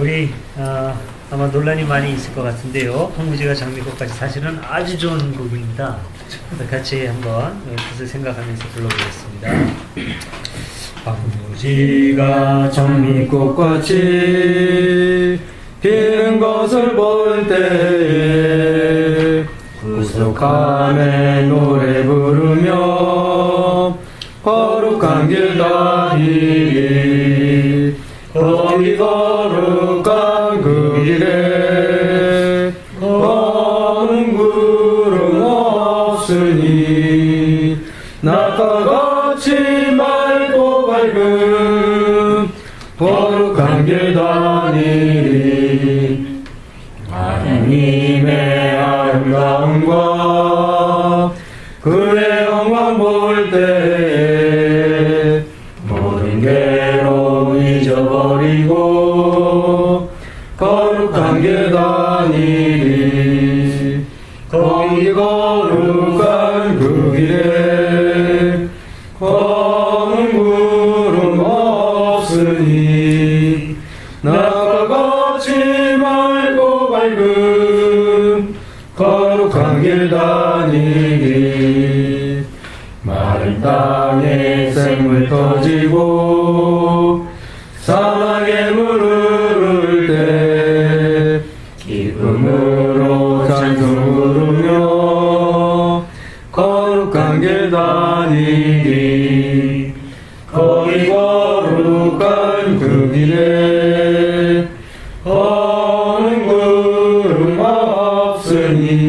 우리 아마 논란이 많이 있을 것 같은데요. 황무지가 장미꽃까지 사실은 아주 좋은 곡입니다. 같이 한번 뜻을 생각하면서 불러보겠습니다. 황무지가 장미꽃같이 피는 것을 볼 때에 구속함에 노래 부르며 거룩한 길 다니리. 거기 거룩한 그 길에 검은 구름 없으니 낙하같이 맑고 밝은 거룩한 길 다니리. 하나님의 아름다움과 그의 영광 볼 때에 모든 괴로움 잊어버리고 거룩한 길 다니리. 거기 거룩한 그 길에 검은 구름 없으니 낙하같이 맑고 밝은 거룩한 길 다니리. 마른 땅에 샘물 터지고 사막에 물 흐를 때 기쁨으로 찬송 부르며 거룩한 길 다니리. 거기 거룩한 그 길에 검은 구름 없으니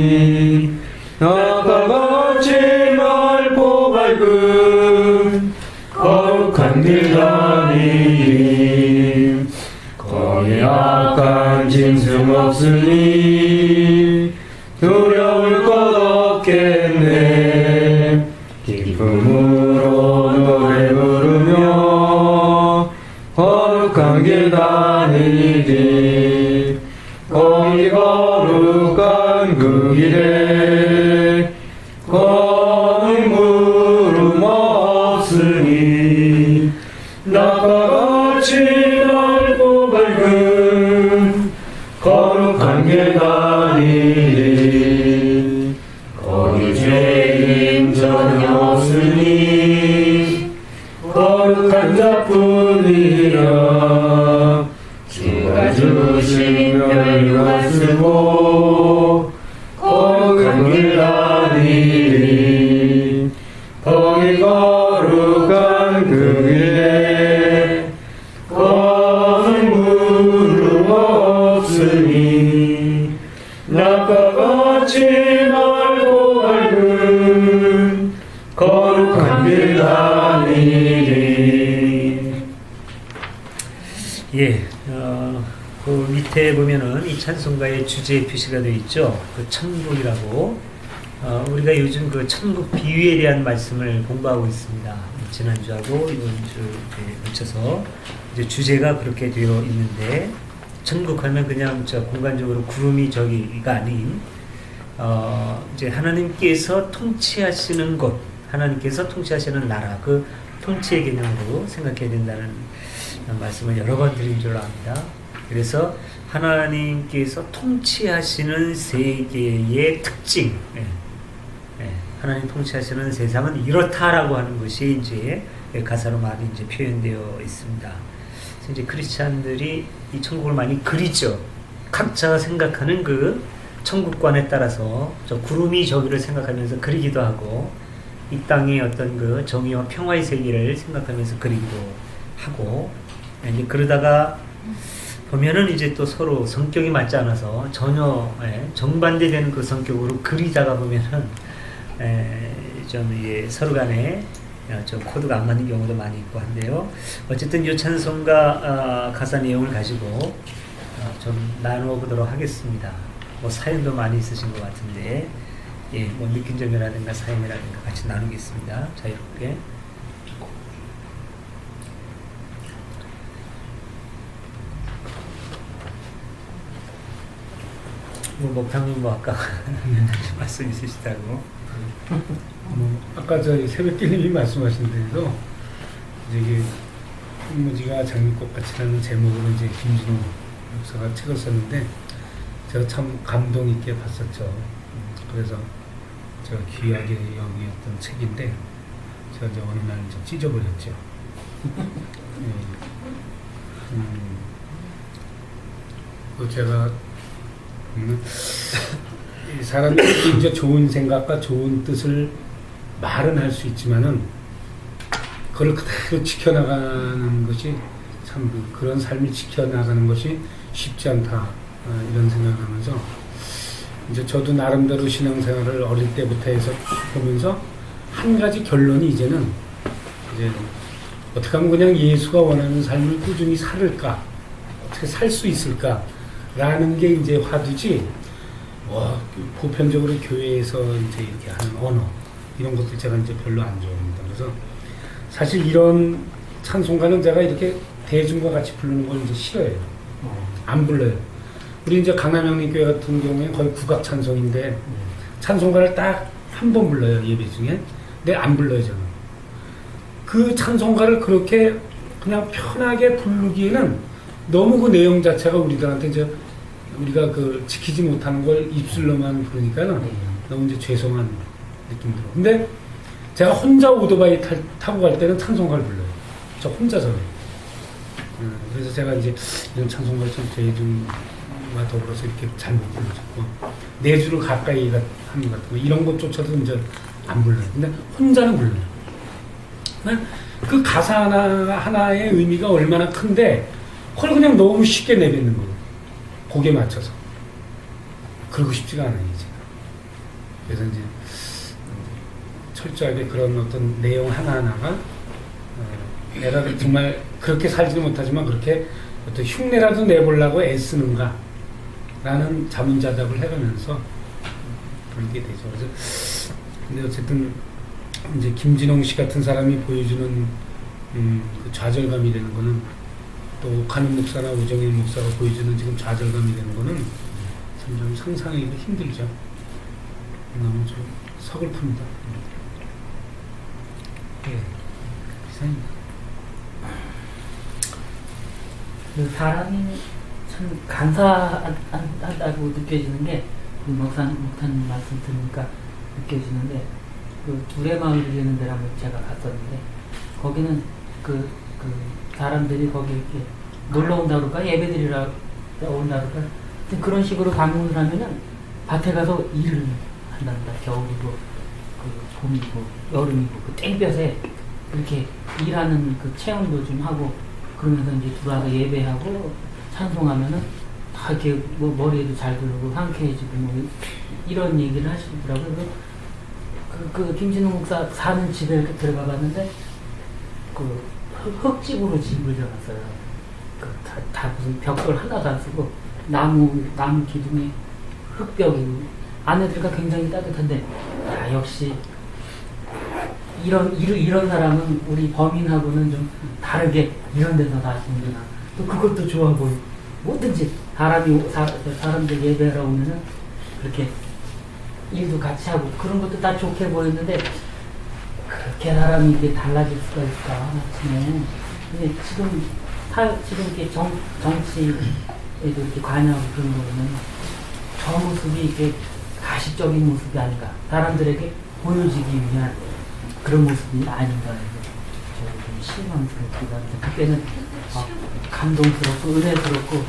낙하같이 맑고 밝은 거룩한 길 다니리. 거기 악한 짐승 없으니 두려울 것 없겠네. 기쁨으로 노래 부르며 거룩한 길 다니리. 거기 거룩한 그 길에 검은 구름 없으니 낙하같이 맑고 밝은 거룩한 길 다니리. 거기 죄인 전혀 없으니 거룩한 자뿐이라. 주가 주신 멸류관 쓰고 거룩한 길 다니리. 거기 거룩한 그 길에 검은 구름 없으니 낙하같이 맑고 밝은 거룩한 길 다니리. 예, 그 밑에 보면은 이 찬송가의 주제 표시가 되어 있죠. 그 천국이라고. 우리가 요즘 그 천국 비유에 대한 말씀을 공부하고 있습니다. 지난주하고 이번 주 걸쳐서 이제 주제가 그렇게 되어 있는데, 천국 하면 그냥 저 공간적으로 구름이 저기가 아닌, 이제 하나님께서 통치하시는 곳, 하나님께서 통치하시는 나라, 그 통치의 개념으로 생각해야 된다는 말씀을 여러 번 드린 줄로 압니다. 그래서 하나님께서 통치하시는 세계의 특징, 하나님 통치하시는 세상은 이렇다라고 하는 것이 이제 가사로 많이 이제 표현되어 있습니다. 그래서 이제 크리스찬들이 이 천국을 많이 그리죠. 각자가 생각하는 그 천국관에 따라서 저 구름이 저기를 생각하면서 그리기도 하고, 이 땅의 어떤 그 정의와 평화의 세계를 생각하면서 그리기도 하고, 이제 그러다가 보면은 이제 또 서로 성격이 맞지 않아서 전혀 정반대되는 그 성격으로 그리다가 보면은 좀 서로 간에 좀 코드가 안 맞는 경우도 많이 있고 한데요. 어쨌든 이 찬송가 가사 내용을 가지고 좀 나누어 보도록 하겠습니다. 뭐 사연도 많이 있으신 것 같은데, 뭐 느낀 점이라든가 사연이라든가 같이 나누겠습니다. 자유롭게. 뭐 목탕님 뭐 아까 말씀 있으시다고. 아까 저희 새벽기님이 말씀하신 대로 이제 이게 황무지가 장미꽃같이라는 제목으로 이제 김진호 목사가 책을 썼는데 제가 참 감동 있게 봤었죠. 그래서 제가 귀하게 여기었던 책인데 제가 이제 어느 날 이제 찢어버렸죠. 예. 그 제가 이 사람이 이제 좋은 생각과 좋은 뜻을 말은 할 수 있지만은 그걸 그대로 지켜나가는 것이 참 그런 삶을 지켜나가는 것이 쉽지 않다 이런 생각을 하면서 이제 저도 나름대로 신앙생활을 어릴 때부터 해서 보면서 한 가지 결론이 이제는 이제 어떻게 하면 그냥 예수가 원하는 삶을 꾸준히 살을까 어떻게 살 수 있을까라는 게 이제 화두지 보편적으로 교회에서 이제 이렇게 하는 언어 이런 것들 제가 이제 별로 안 좋아합니다. 그래서 사실 이런 찬송가는 제가 이렇게 대중과 같이 부르는 걸 이제 싫어해요. 안 불러요. 우리 이제 강남영리 교회 같은 경우에 거의 국악 찬송인데 찬송가를 딱 한 번 불러요 예배 중에. 근데 안 불러요 저는. 그 찬송가를 그렇게 그냥 편하게 부르기에는 너무 그 내용 자체가 우리들한테 이제 우리가 그 지키지 못하는 걸 입술로만 부르니까는 너무 이제 죄송한 느낌 들어. 근데 제가 혼자 오토바이 타고 갈 때는 찬송가를 불러요. 저 혼자서. 그래서 제가 이제 이런 찬송가를 좀 대중과 더불어서 이렇게 잘 못 불러줬고 내주를 가까이 하는 것 같은 거 이런 것조차도 이제 안 불러요. 근데 혼자는 불러요. 그 가사 하나의 의미가 얼마나 큰데 그걸 그냥 너무 쉽게 내뱉는 거예요. 곡에 맞춰서. 그러고 싶지가 않아요, 이제. 그래서 이제 철저하게 그런 어떤 내용 하나하나가 내가 정말 그렇게 살지는 못하지만 그렇게 어떤 흉내라도 내보려고 애쓰는가 라는 자문자답을 해가면서 그렇게 되죠. 그래서 근데 어쨌든 이제 김진홍 씨 같은 사람이 보여주는 그 좌절감이 되는 거는 또 간은 목사나 우정일 목사가 보여주는 지금 좌절감이 되는 거는 좀 상상하기도 힘들죠. 너무 좀 서글픕니다. 예. 이상입니다. 그 사람이 참 감사한다고 느껴지는 게 우리 목사님 말씀 들으니까 느껴지는데 그 두레마을이라는 데를 한번 제가 갔었는데 거기는 그 사람들이 거기 이렇게 놀러 온다 그럴까 예배드리러 온다 그럴까 그런 식으로 방문을 하면은 밭에 가서 일을 한답니다. 겨울이고 그 봄이고 여름이고 그 땡볕에 이렇게 일하는 그 체험도 좀 하고 그러면서 이제 들어와서 예배하고 찬송하면은 다 이렇게 뭐 머리에도 잘 들고 상쾌해지고 뭐 이런 얘기를 하시더라고요. 그 김진웅 목사 사는 집에 이렇게 들어가 봤는데 그 흙집으로 집을 지어놨어요. 다 무슨 벽돌 하나도 안 쓰고 나무 기둥에 흙벽이고 안에 들어가 굉장히 따뜻한데 야 역시 이런 사람은 우리 범인하고는 좀 다르게 이런 데서 사시는구나. 또 그것도 좋아 보이고 뭐든지 사람들 예배하러 오면은 그렇게 일도 같이 하고 그런 것도 다 좋게 보였는데 그렇게 사람이 이게 달라질 수가 있을까 아침에. 근데 지금 이렇게 정치에도 이렇게 관여하고 그런 거 보면 저 모습이 이렇게 가식적인 모습이 아닌가. 사람들에게 보여지기 위한 그런 모습이 아닌가 해서 저도 좀 실망스럽기도 합니다. 그때는 감동스럽고 은혜스럽고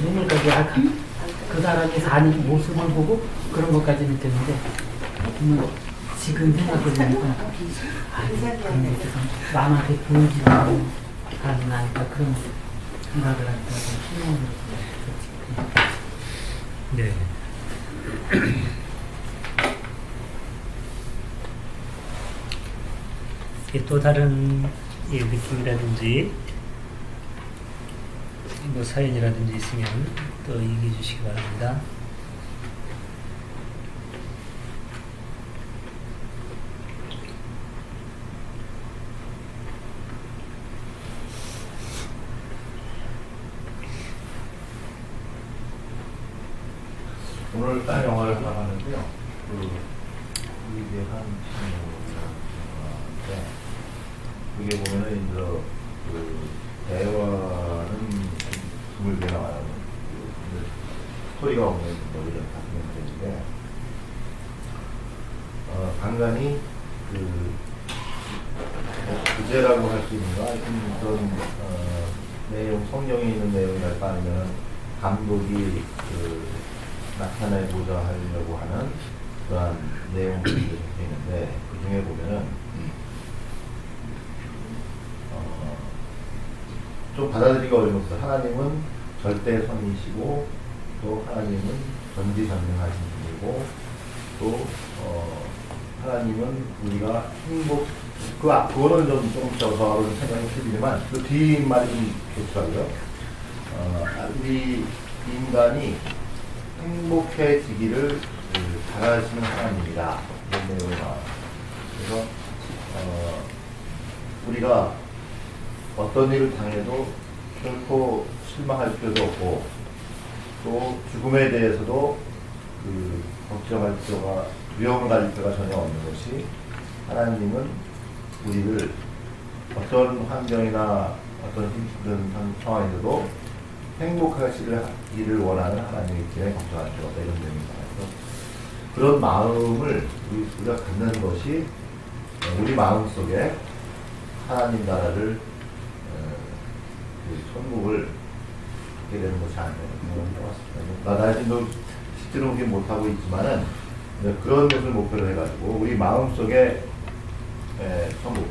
눈물까지 그 사람이 사는 모습을 보고 그런 것까지 느꼈는데 지금 생각해보니까 그런 것도 남한테 보여지는 사람은 아닐까 그런 생각을 하니까 좀 실망스럽습니다. 네. 또 다른 느낌이라든지 뭐 사연이라든지 있으면 또 얘기해 주시기 바랍니다. 오늘 영화를 하나 하는데요. 위대한 친구인데 그게 보면은 이제 대화는 소리가 없는 뭐 이런 같은 문제인데 간간히 구제라고 할 수 있는가 그런 내용 성경에 있는 내용이랄까 아니면 감독이 나타내고자 하려고 하는 그러한 내용들이 적혀 있는데 그 중에 보면은 좀 받아들이기 어려운 것은 하나님은 절대 선이시고 또 하나님은 전지전능하신 분이고 또 하나님은 우리가 그거는 좀 더 생각해 드리지만 그 뒷말이 좀 좋더라고요. 우리 인간이 행복해지기를 바라시는 하나님이다. 이런 내용이 나와요. 그래서 우리가 어떤 일을 당해도 결코 실망할 필요도 없고 또 죽음에 대해서도 걱정할 필요가 두려움을 가질 필요가 전혀 없는 것이 하나님은 우리를 어떤 환경이나 어떤 힘든 상황에서도 행복하시기를 원하는 하나님이기 때문에 걱정할 필요가 없다 이런 내용입니다. 그래서 그런 마음을 우리가 갖는 것이 우리 마음속에 하나님 나라를 천국을 갖게 되는 것이 아니에요. 나 자신도 실제로 그렇게 못하고 있지만은 그런 것을 목표로 해가지고 우리 마음속에 천국.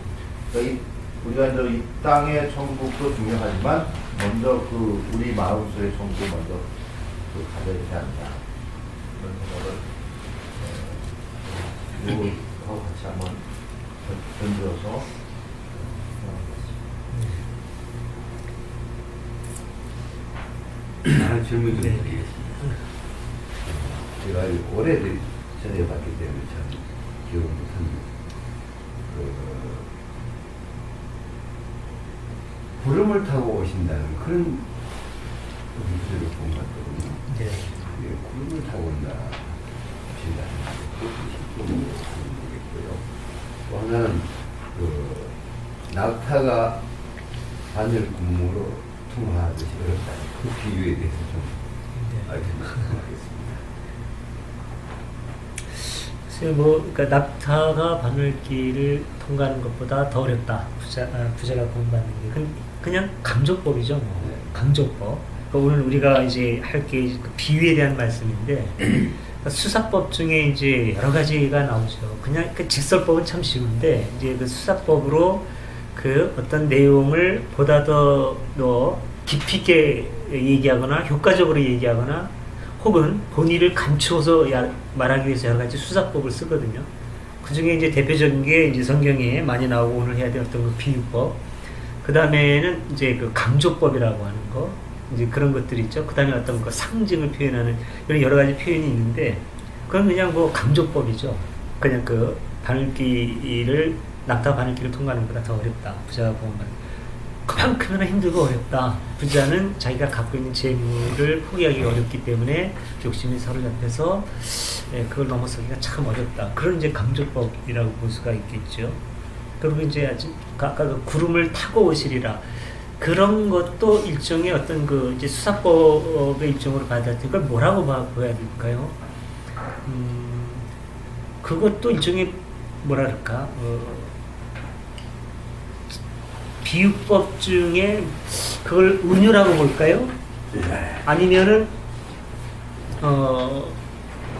그러니까 우리가 이제 이 땅의 천국도 중요하지만 먼저 우리 마음속의 천국을 먼저 가져야 되지 않나 그런 생각을 하고 같이 한번 견디어서 하나 질문 좀 드리겠습니다. 제가 전에 봤기 때문에 참 기억을 못합니다. 구름을 타고 오신다는 그런 문제를 본 것 같거든요. 네. 구름을 타고 오신다는 그것도 실제로 모르겠고요. 또 하나는 낙타가 바늘 구멍으로 통과하듯이 어렵다. 그 비유에 대해서 좀 알겠습니다. 그러니까 낙타가 바늘길을 통과하는 것보다 더 어렵다. 부자가 구원받는 게 그냥 강조법이죠. 뭐. 네. 강조법. 그러니까 오늘 우리가 이제 할 게 그 비유에 대한 말씀인데 그러니까 수사법 중에 이제 여러 가지가 나오죠. 그냥 그 직설법은 참 쉬운데 이제 그 수사법으로 그 어떤 내용을 보다 더 깊이 있게 얘기하거나 효과적으로 얘기하거나 혹은 본의를 감추어서 말하기 위해서 여러 가지 수사법을 쓰거든요. 그 중에 이제 대표적인 게 이제 성경에 많이 나오고 오늘 해야 될 어떤 그 비유법. 그 다음에는 이제 그 강조법이라고 하는 거. 이제 그런 것들이 있죠. 그 다음에 어떤 그 상징을 표현하는 이런 여러 가지 표현이 있는데 그건 그냥 뭐 강조법이죠. 그냥 그 낙타 바늘길을 통과하는 것보다 더 어렵다. 부자가 구원받는. 그만큼이나 힘들고 어렵다. 부자는 자기가 갖고 있는 재물을 포기하기 어렵기 때문에 욕심에 사로잡혀서 그걸 넘어서기가 참 어렵다. 그런 이제 강조법이라고 볼 수가 있겠죠. 그리고 이제 아까 그 구름을 타고 오시리라. 그런 것도 일종의 어떤 그 이제 수사법의 일종으로 받아들일 그걸 뭐라고 봐야 될까요? 그것도 일종의 뭐랄까 비유법 중에 그걸 은유라고 볼까요? 아니면은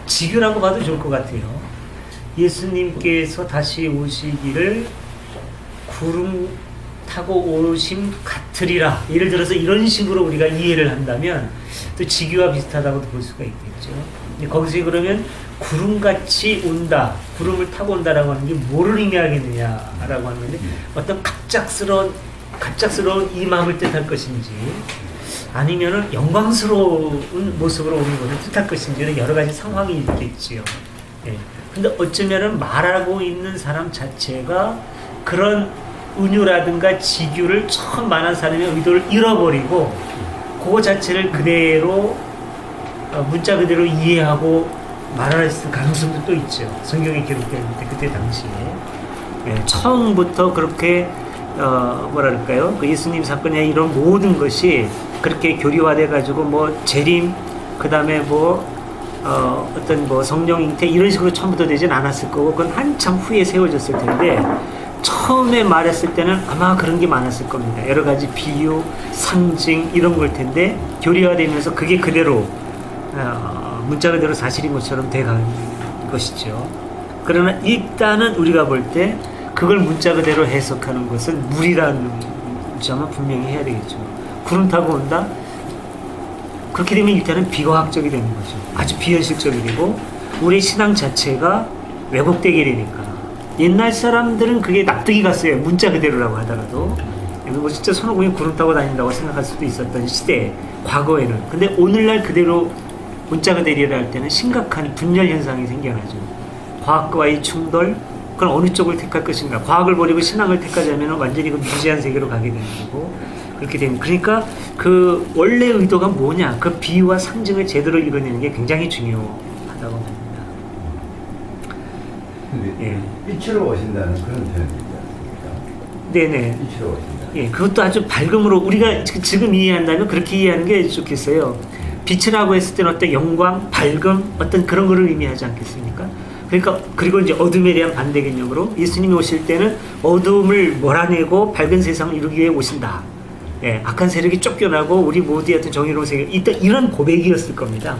지규라고 봐도 좋을 것 같아요. 예수님께서 다시 오시기를 구름 타고 오심 같으리라. 예를 들어서 이런 식으로 우리가 이해를 한다면 또 지규와 비슷하다고도 볼 수가 있겠죠. 거기서 그러면 구름같이 온다, 구름을 타고 온다라고 하는 게 뭐를 의미하겠느냐라고 하는 건데 어떤 갑작스러운 임함을 뜻할 것인지 아니면은 영광스러운 모습으로 오는 것을 뜻할 것인지는 여러 가지 상황이 있겠지요. 근데 어쩌면은 말하고 있는 사람 자체가 그런 은유라든가 지규를 처음 말한 사람의 의도를 잃어버리고 그거 자체를 그대로 문자 그대로 이해하고 말할 가능성도 또 있죠. 성경에 기록되는데 그때 당시에 처음부터 그렇게 뭐랄까요? 그 예수님 사건의 이런 모든 것이 그렇게 교리화돼 가지고 뭐 재림 그 다음에 어떤 성령 잉태 이런 식으로 처음부터 되진 않았을 거고, 그건 한참 후에 세워졌을 텐데, 처음에 말했을 때는 아마 그런 게 많았을 겁니다. 여러 가지 비유, 상징 이런 걸 텐데, 교리화되면서 그게 그대로 문자 그대로 사실인 것처럼 돼간 것이죠. 그러나 일단은 우리가 볼 때 그걸 문자 그대로 해석하는 것은 무리라는 점은 분명히 해야 되겠죠. 구름 타고 온다? 그렇게 되면 일단은 비과학적이 되는 거죠. 아주 비현실적이 되고 우리 신앙 자체가 왜곡되게 되니까. 옛날 사람들은 그게 납득이 갔어요. 문자 그대로라고 하더라도. 뭐 진짜 손오공이 구름 타고 다닌다고 생각할 수도 있었던 시대, 과거에는. 근데 오늘날 그대로 문자 그대로라 할 때는 심각한 분열 현상이 생겨나죠. 과학과의 충돌, 그럼 어느 쪽을 택할 것인가. 과학을 버리고 신앙을 택하자면 완전히 그 무지한 세계로 가게 되는 거고, 그렇게 되면, 그러니까 그 원래 의도가 뭐냐, 그 비유와 상징을 제대로 읽어내는 게 굉장히 중요하다고 봅니다. 근데 빛으로 오신다는 그런 표현이지 않습니까? 네네. 빛으로 오신다. 예, 그것도 아주 밝음으로 우리가 지금 이해한다면 그렇게 이해하는 게 좋겠어요. 빛이라고 했을 때는 어떤 영광, 밝음, 어떤 그런 거를 의미하지 않겠습니까? 그러니까, 그리고 이제 어둠에 대한 반대 개념으로 예수님이 오실 때는 어둠을 몰아내고 밝은 세상을 이루기 위해 오신다. 예, 악한 세력이 쫓겨나고 우리 모두의 어떤 정의로운 세계, 이런 고백이었을 겁니다.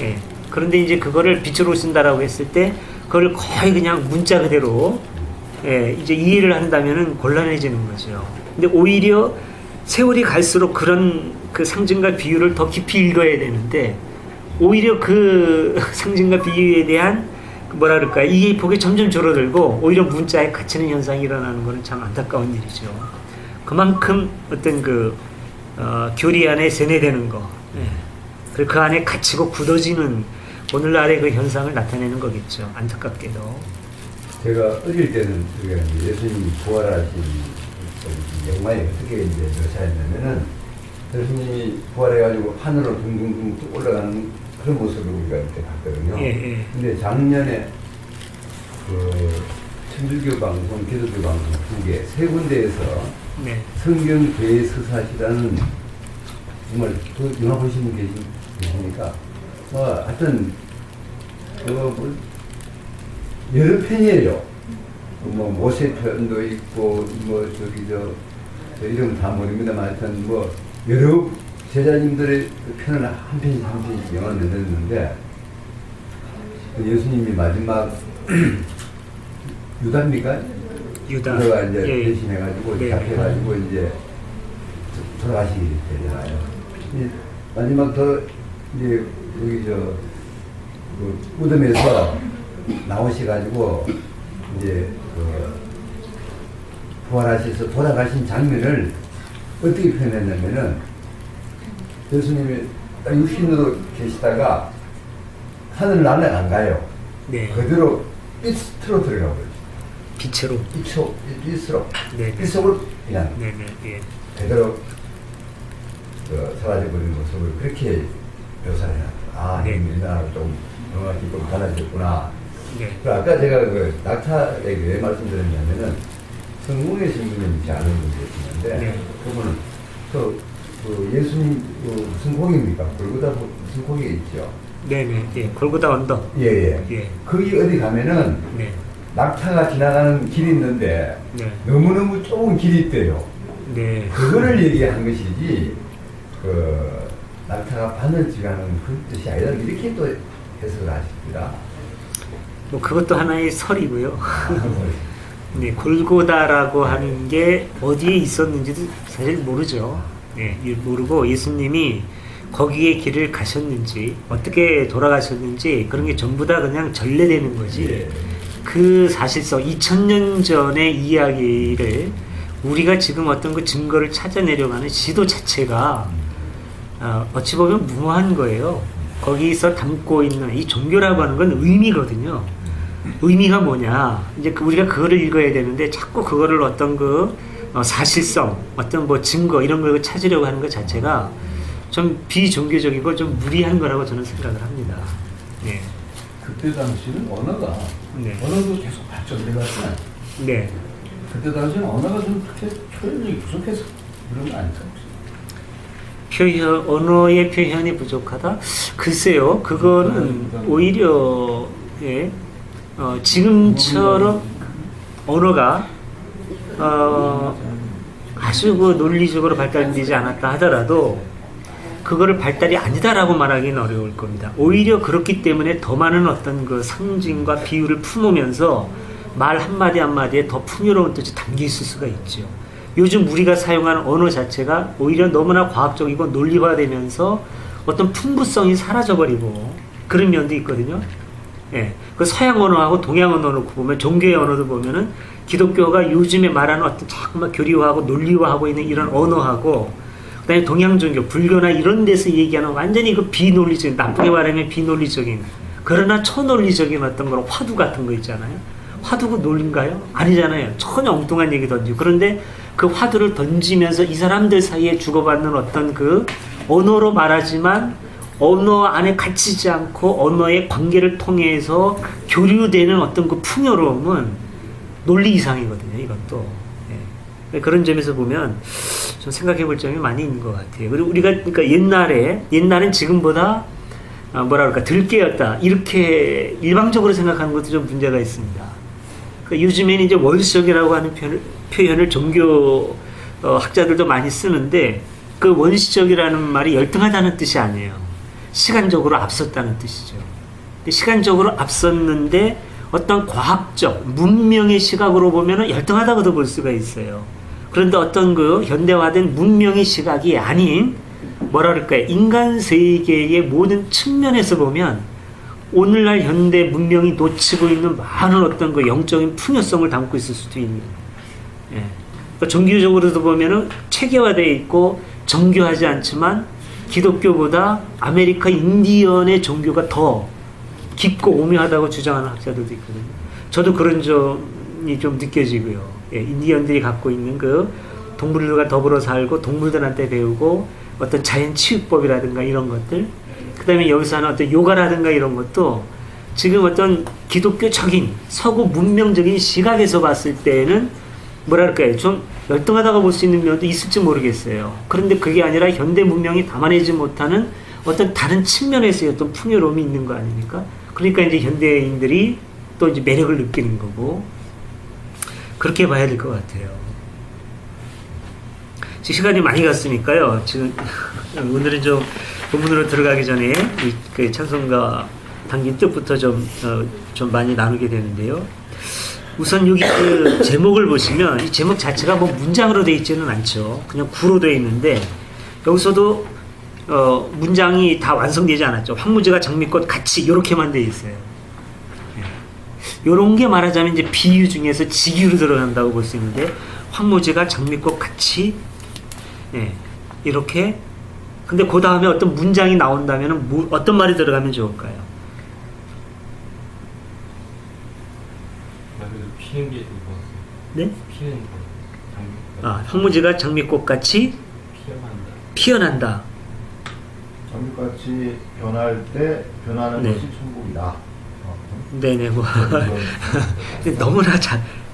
예, 그런데 이제 그거를 빛으로 오신다라고 했을 때, 그걸 거의 그냥 문자 그대로, 예, 이제 이해를 한다면은 곤란해지는 거죠. 근데 오히려 세월이 갈수록 그런 그 상징과 비유를 더 깊이 읽어야 되는데, 오히려 그 상징과 비유에 대한 뭐라 그럴까, 이해 폭이 점점 줄어들고 오히려 문자에 갇히는 현상이 일어나는 것은 참 안타까운 일이죠. 그만큼 어떤 교리 안에 세뇌되는 거, 예. 그리고 그 안에 갇히고 굳어지는 오늘날의 그 현상을 나타내는 거겠죠. 안타깝게도. 제가 어릴 때는 우리가 이제 예수님이 부활하신 영광이 어떻게 이제 묘사했냐면은, 예수님이 부활해가지고 하늘로 둥둥둥 올라가는 그런 모습을 우리가 이렇게 봤거든요. 예. 근데 작년에 천주교 방송, 기독교 방송 세 군데에서 네. 성경 대서사시라는, 정말 그 영화 보신 분 계십니까? 하여튼 여러 편이에요. 모세 편도 있고 저 이름 다 모릅니다만, 하여튼 여러 제자님들의 편을 한 편씩 영화를 내놨는데, 예수님이 마지막 유다입니까? 유다가 이제 대신해가지고 잡혀가지고 이제 돌아가시게 되잖아요. 마지막 이제 여기 무덤에서 나오셔가지고 이제 부활하셔서 돌아가신 장면을 어떻게 표현했냐면은, 예수님이 딱 육신으로 계시다가 하늘 날아간 가요. 네. 그대로 빛으로 들어가 버려요. 빛으로. 빛으로. 네. 빛으로 그냥 예. 그대로 사라져버린 모습을 그렇게 묘사를 해놨어요. 네. 우리나라로 좀 달라졌구나. 네. 아까 제가 낙타에게 왜 말씀드렸냐면은, 성공의 신부님이 아는 분이 계시는데, 네. 그분은 예수님 무슨 곡입니까? 골고다 무슨 곡이 있죠? 네네. 예. 골고다 언덕. 예. 거기 어디 가면은 네. 낙타가 지나가는 길이 있는데, 네. 너무너무 좁은 길이 있대요. 네. 그거를 얘기한 것이지, 낙타가 바늘지 가는 그 뜻이 아니라, 이렇게 또 해석을 하십니다. 그것도 하나의 설이고요. 네, 골고다라고 하는 게 어디에 있었는지도 사실 모르죠. 네, 모르고 예수님이 거기에 길을 가셨는지, 어떻게 돌아가셨는지, 그런 게 전부 다 그냥 전래되는 거지. 그 사실상 2000년 전의 이야기를 우리가 지금 어떤 그 증거를 찾아내려고 하는 시도 자체가 어찌 보면 무모한 거예요. 거기서 담고 있는 이 종교라고 하는 건 의미거든요. 의미가 뭐냐, 이제 우리가 그거를 읽어야 되는데, 자꾸 그거를 어떤 사실성, 어떤 증거 이런 걸 찾으려고 하는 것 자체가 좀 비종교적이고 좀 무리한 거라고 저는 생각을 합니다. 네. 그때 당시는 언어가 언어도 계속 발전돼가지고, 네. 그때 당시는 언어가 좀 그렇게 표현이 부족해서 그런 거 아닐까? 언어의 표현이 부족하다? 글쎄요, 그거는 오히려, 예, 지금처럼 언어가, 아주 그 논리적으로 발달되지 않았다 하더라도, 그거를 발달이 아니다라고 말하기는 어려울 겁니다. 오히려 그렇기 때문에 더 많은 어떤 그 상징과 비유를 품으면서 말 한마디 한마디에 더 풍요로운 뜻이 담겨 있을 수가 있죠. 요즘 우리가 사용하는 언어 자체가 오히려 너무나 과학적이고 논리화되면서 어떤 풍부성이 사라져버리고 그런 면도 있거든요. 예. 그 서양 언어하고 동양 언어 놓고 보면 종교의 언어도 보면은 기독교가 요즘에 말하는 어떤 정말 교리화하고 논리화하고 있는 이런 언어하고 그다음에 동양 종교, 불교나 이런 데서 얘기하는 완전히 그 비논리적인, 나쁘게 말하면 비논리적인 그러나 초논리적인 어떤 그런 화두 같은 거 있잖아요. 화두가 논리인가요? 아니잖아요. 전혀 엉뚱한 얘기 던지고. 그런데 그 화두를 던지면서 이 사람들 사이에 주고받는 어떤 그 언어로 말하지만 언어 안에 갇히지 않고 언어의 관계를 통해서 교류되는 어떤 그 풍요로움은 논리 이상이거든요. 이것도. 예. 그런 점에서 보면 좀 생각해 볼 점이 많이 있는 것 같아요. 그리고 우리가 그러니까 옛날엔 지금보다 뭐라 그럴까 덜 깨었다 이렇게 일방적으로 생각하는 것도 좀 문제가 있습니다. 그러니까 요즘에는 이제 원시적이라고 하는 표현을 종교 학자들도 많이 쓰는데 그 원시적이라는 말이 열등하다는 뜻이 아니에요. 시간적으로 앞섰다는 뜻이죠. 시간적으로 앞섰는데 어떤 과학적 문명의 시각으로 보면은 열등하다고도 볼 수가 있어요. 그런데 어떤 그 현대화된 문명의 시각이 아닌 뭐라 그럴까요? 인간 세계의 모든 측면에서 보면 오늘날 현대 문명이 놓치고 있는 많은 어떤 그 영적인 풍요성을 담고 있을 수도 있는. 예. 그러니까 종교적으로도 보면은 체계화되어 있고 정교하지 않지만 기독교보다 아메리카 인디언의 종교가 더 깊고 오묘하다고 주장하는 학자들도 있거든요. 저도 그런 점이 좀 느껴지고요. 예. 인디언들이 갖고 있는 그 동물들과 더불어 살고 동물들한테 배우고 어떤 자연 치유법이라든가 이런 것들, 그 다음에 여기서 하는 어떤 요가라든가 이런 것도 지금 어떤 기독교적인 서구 문명적인 시각에서 봤을 때는 뭐랄까요, 좀 열등하다고 볼 수 있는 면도 있을지 모르겠어요. 그런데 그게 아니라 현대 문명이 담아내지 못하는 어떤 다른 측면에서의 어떤 풍요로움이 있는 거 아닙니까? 그러니까 이제 현대인들이 또 이제 매력을 느끼는 거고, 그렇게 봐야 될 것 같아요. 시간이 많이 갔으니까요. 지금 오늘은 좀 본문으로 들어가기 전에 그 찬송가 담긴 뜻부터 좀 많이 나누게 되는데요. 우선 여기 그 제목을 보시면 이 제목 자체가 뭐 문장으로 되어 있지는 않죠. 그냥 구로 되어 있는데 여기서도 문장이 다 완성되지 않았죠. 황무지가 장미꽃 같이 이렇게만 되어 있어요. 이런 게 말하자면 이제 비유 중에서 직유로 들어간다고 볼 수 있는데 황무지가 장미꽃 같이 이렇게. 근데 그 다음에 어떤 문장이 나온다면 어떤 말이 들어가면 좋을까요? 피는 게 이거. 네? 피는 거. 황무지가 장미꽃같이 피어난다. 장미같이 변할 때 변하는 네. 것이 천국이다. 네네, 뭐. 너무나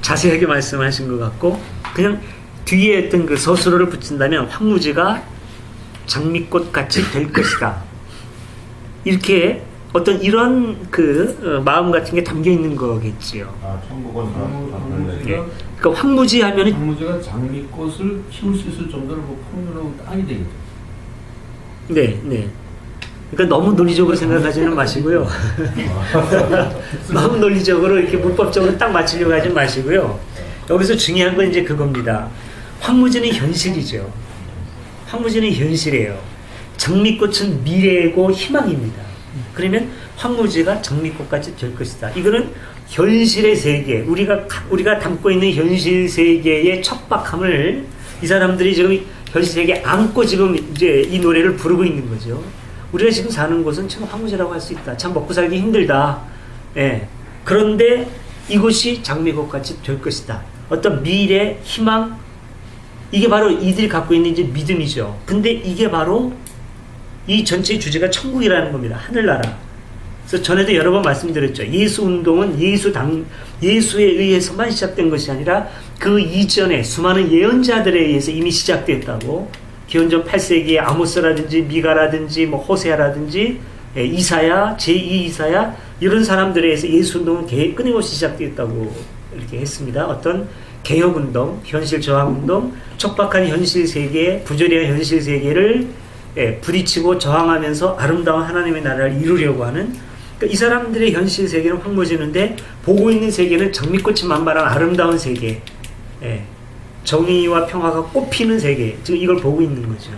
자세하게 말씀하신 것 같고, 그냥 뒤에 어떤 그 서술어를 붙인다면 황무지가 장미꽃같이 될 것이다. 이렇게 어떤 이런 그 마음 같은 게 담겨 있는 거겠지요. 천국은 예. 그러니까 황무지 하면은 황무지가 장미꽃을 키울 수 있을 정도로 뭐 풍요로운 땅이 되겠죠. 네. 그러니까 너무 논리적으로 생각하지는 마시고요. 너무 논리적으로 이렇게 문법적으로 딱 맞추려고 하지 마시고요. 여기서 중요한 건 이제 그겁니다. 황무지는 현실이죠. 황무지는 현실이에요. 장미꽃은 미래고 희망입니다. 그러면 황무지가 장미꽃같이 될 것이다. 이거는 현실의 세계, 우리가 담고 있는 현실 세계의 척박함을 이 사람들이 지금 현실 세계에 안고 지금 이제 이 노래를 부르고 있는 거죠. 우리가 지금 사는 곳은 참 황무지라고 할 수 있다. 참 먹고 살기 힘들다. 예. 그런데 이곳이 장미꽃같이 될 것이다. 어떤 미래, 희망, 이게 바로 이들이 갖고 있는 이제 믿음이죠. 근데 이게 바로 이 전체 주제가 천국이라는 겁니다. 하늘나라. 그래서 전에도 여러 번 말씀드렸죠. 예수 운동은 예수에 의해서만 시작된 것이 아니라 그 이전에 수많은 예언자들에 의해서 이미 시작됐다고 기원전 8세기의 아모스라든지 미가라든지 뭐 호세아라든지 이사야, 제2 이사야 이런 사람들에 의해서 예수운동은 끊임없이 시작되었다고 이렇게 했습니다. 어떤 개혁운동, 현실 저항운동, 촉박한 현실 세계, 부조리한 현실 세계를 부딪히고 저항하면서 아름다운 하나님의 나라를 이루려고 하는, 그러니까 이 사람들의 현실 세계는 황무지는데 보고 있는 세계는 장미꽃이 만발한 아름다운 세계, 정의와 평화가 꽃피는 세계, 지금 이걸 보고 있는 거죠.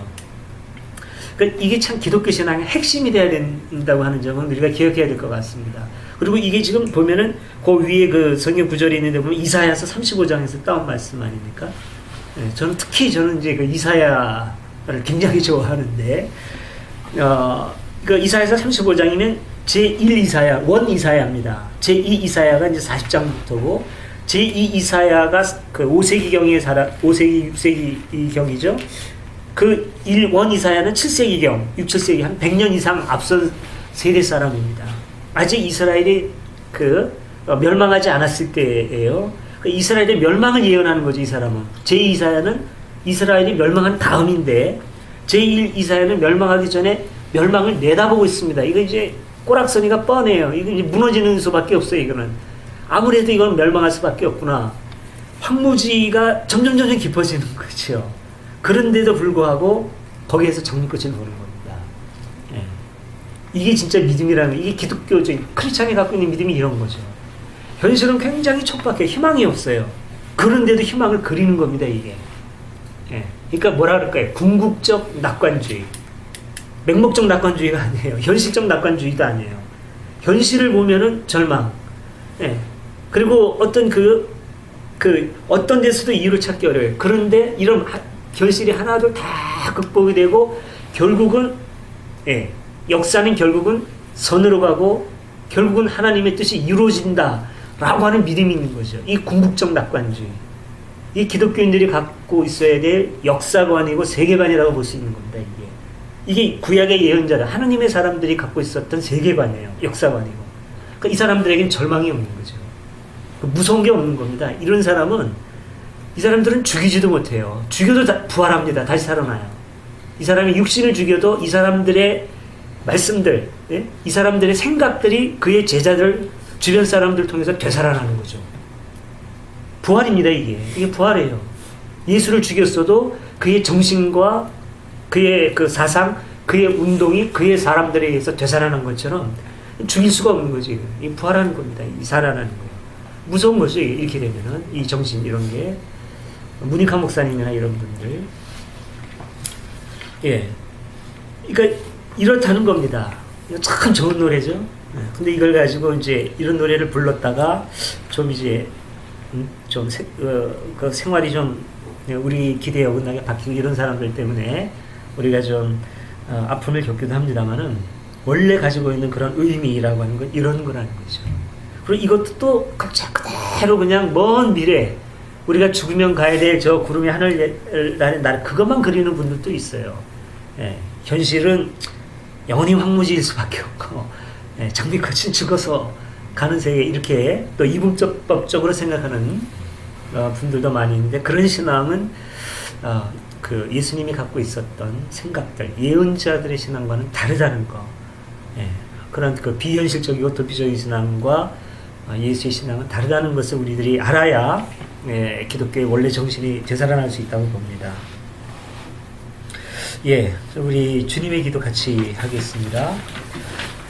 그러니까 이게 참 기독교 신앙의 핵심이 돼야 된다고 하는 점은 우리가 기억해야 될 것 같습니다. 그리고 이게 지금 보면은 그 위에 그 성경 구절이 있는데 보면 이사야서 35장에서 따온 말씀 아닙니까? 저는 특히 이제 그 이사야를 굉장히 좋아하는데, 그 이사야서 35장이면 제1 이사야, 원 이사야입니다. 제2 이사야가 이제 40장부터고, 제2 이사야가 그 5세기경에 5세기, 6세기경이죠. 그 1원 이사야는 7세기경, 6, 7세기 한 100년 이상 앞선 세대 사람입니다. 아직 이스라엘이 멸망하지 않았을 때예요. 이스라엘의 멸망을 예언하는 거죠, 이 사람은. 제2 이사야는 이스라엘이 멸망한 다음인데, 제1 이사야는 멸망하기 전에 멸망을 내다보고 있습니다. 이거 이제 꼬락서니가 뻔해요. 이거 이제 무너지는 수밖에 없어요, 이거는. 아무래도 이건 멸망할 수밖에 없구나. 황무지가 점점 깊어지는 거죠. 그런데도 불구하고 거기에서 장미꽃이 노는 겁니다. 이게 진짜 믿음이라는, 이게 기독교적인 크리스찬이 갖고 있는 믿음이 이런 거죠. 현실은 굉장히 촉박해, 희망이 없어요. 그런데도 희망을 그리는 겁니다, 이게. 그러니까 뭐라 그럴까요? 궁극적 낙관주의. 맹목적 낙관주의가 아니에요. 현실적 낙관주의도 아니에요. 현실을 보면은 절망. 그리고 어떤 어떤 데서도 이유를 찾기 어려워요. 그런데 이런 현실이 하나둘 다 극복이 되고, 결국은, 역사는 결국은 선으로 가고, 결국은 하나님의 뜻이 이루어진다라고 하는 믿음이 있는 거죠. 이 궁극적 낙관주의. 이 기독교인들이 갖고 있어야 될 역사관이고 세계관이라고 볼 수 있는 겁니다, 이게 구약의 예언자들, 하나님의 사람들이 갖고 있었던 세계관이에요. 역사관이고. 그러니까 이 사람들에겐 절망이 없는 거죠. 무서운 게 없는 겁니다. 이런 사람은, 이 사람들은 죽이지도 못해요. 죽여도 부활합니다. 다시 살아나요. 이 사람이 육신을 죽여도 이 사람들의 말씀들, 이 사람들의 생각들이 그의 제자들, 주변 사람들을 통해서 되살아나는 거죠. 부활입니다, 이게. 이게 부활이에요. 예수를 죽였어도 그의 정신과 그의 그 사상, 그의 운동이 그의 사람들에 의해서 되살아난 것처럼 죽일 수가 없는 거지. 이 부활하는 겁니다. 이 살아나는 거예요. 무서운 거죠. 이렇게 되면은 이 정신 이런 게. 문익환 목사님이나 이런 분들, 그러니까 이렇다는 겁니다. 참 좋은 노래죠. 근데 이걸 가지고 이제 이런 노래를 불렀다가 좀 이제 그 생활이 좀 우리 기대에 어긋나게 바뀌고 이런 사람들 때문에 우리가 좀 아픔을 겪기도 합니다만은, 원래 가지고 있는 그런 의미라고 하는 건 이런 거라는 거죠. 그리고 이것도 또 각자 그대로 그냥 먼 미래, 우리가 죽으면 가야 될 저 구름의 하늘나라의 날, 그것만 그리는 분들도 있어요. 현실은 영원히 황무지일 수밖에 없고, 장미꽃은 죽어서 가는 세계, 이렇게 또 이분법적으로 생각하는 분들도 많이 있는데, 그런 신앙은 그 예수님이 갖고 있었던 생각들, 예언자들의 신앙과는 다르다는 거. 그런 그 비현실적이고 도피적인 신앙과 예수의 신앙은 다르다는 것을 우리들이 알아야 기독교의 원래 정신이 되살아날 수 있다고 봅니다. 우리 주님의 기도 같이 하겠습니다.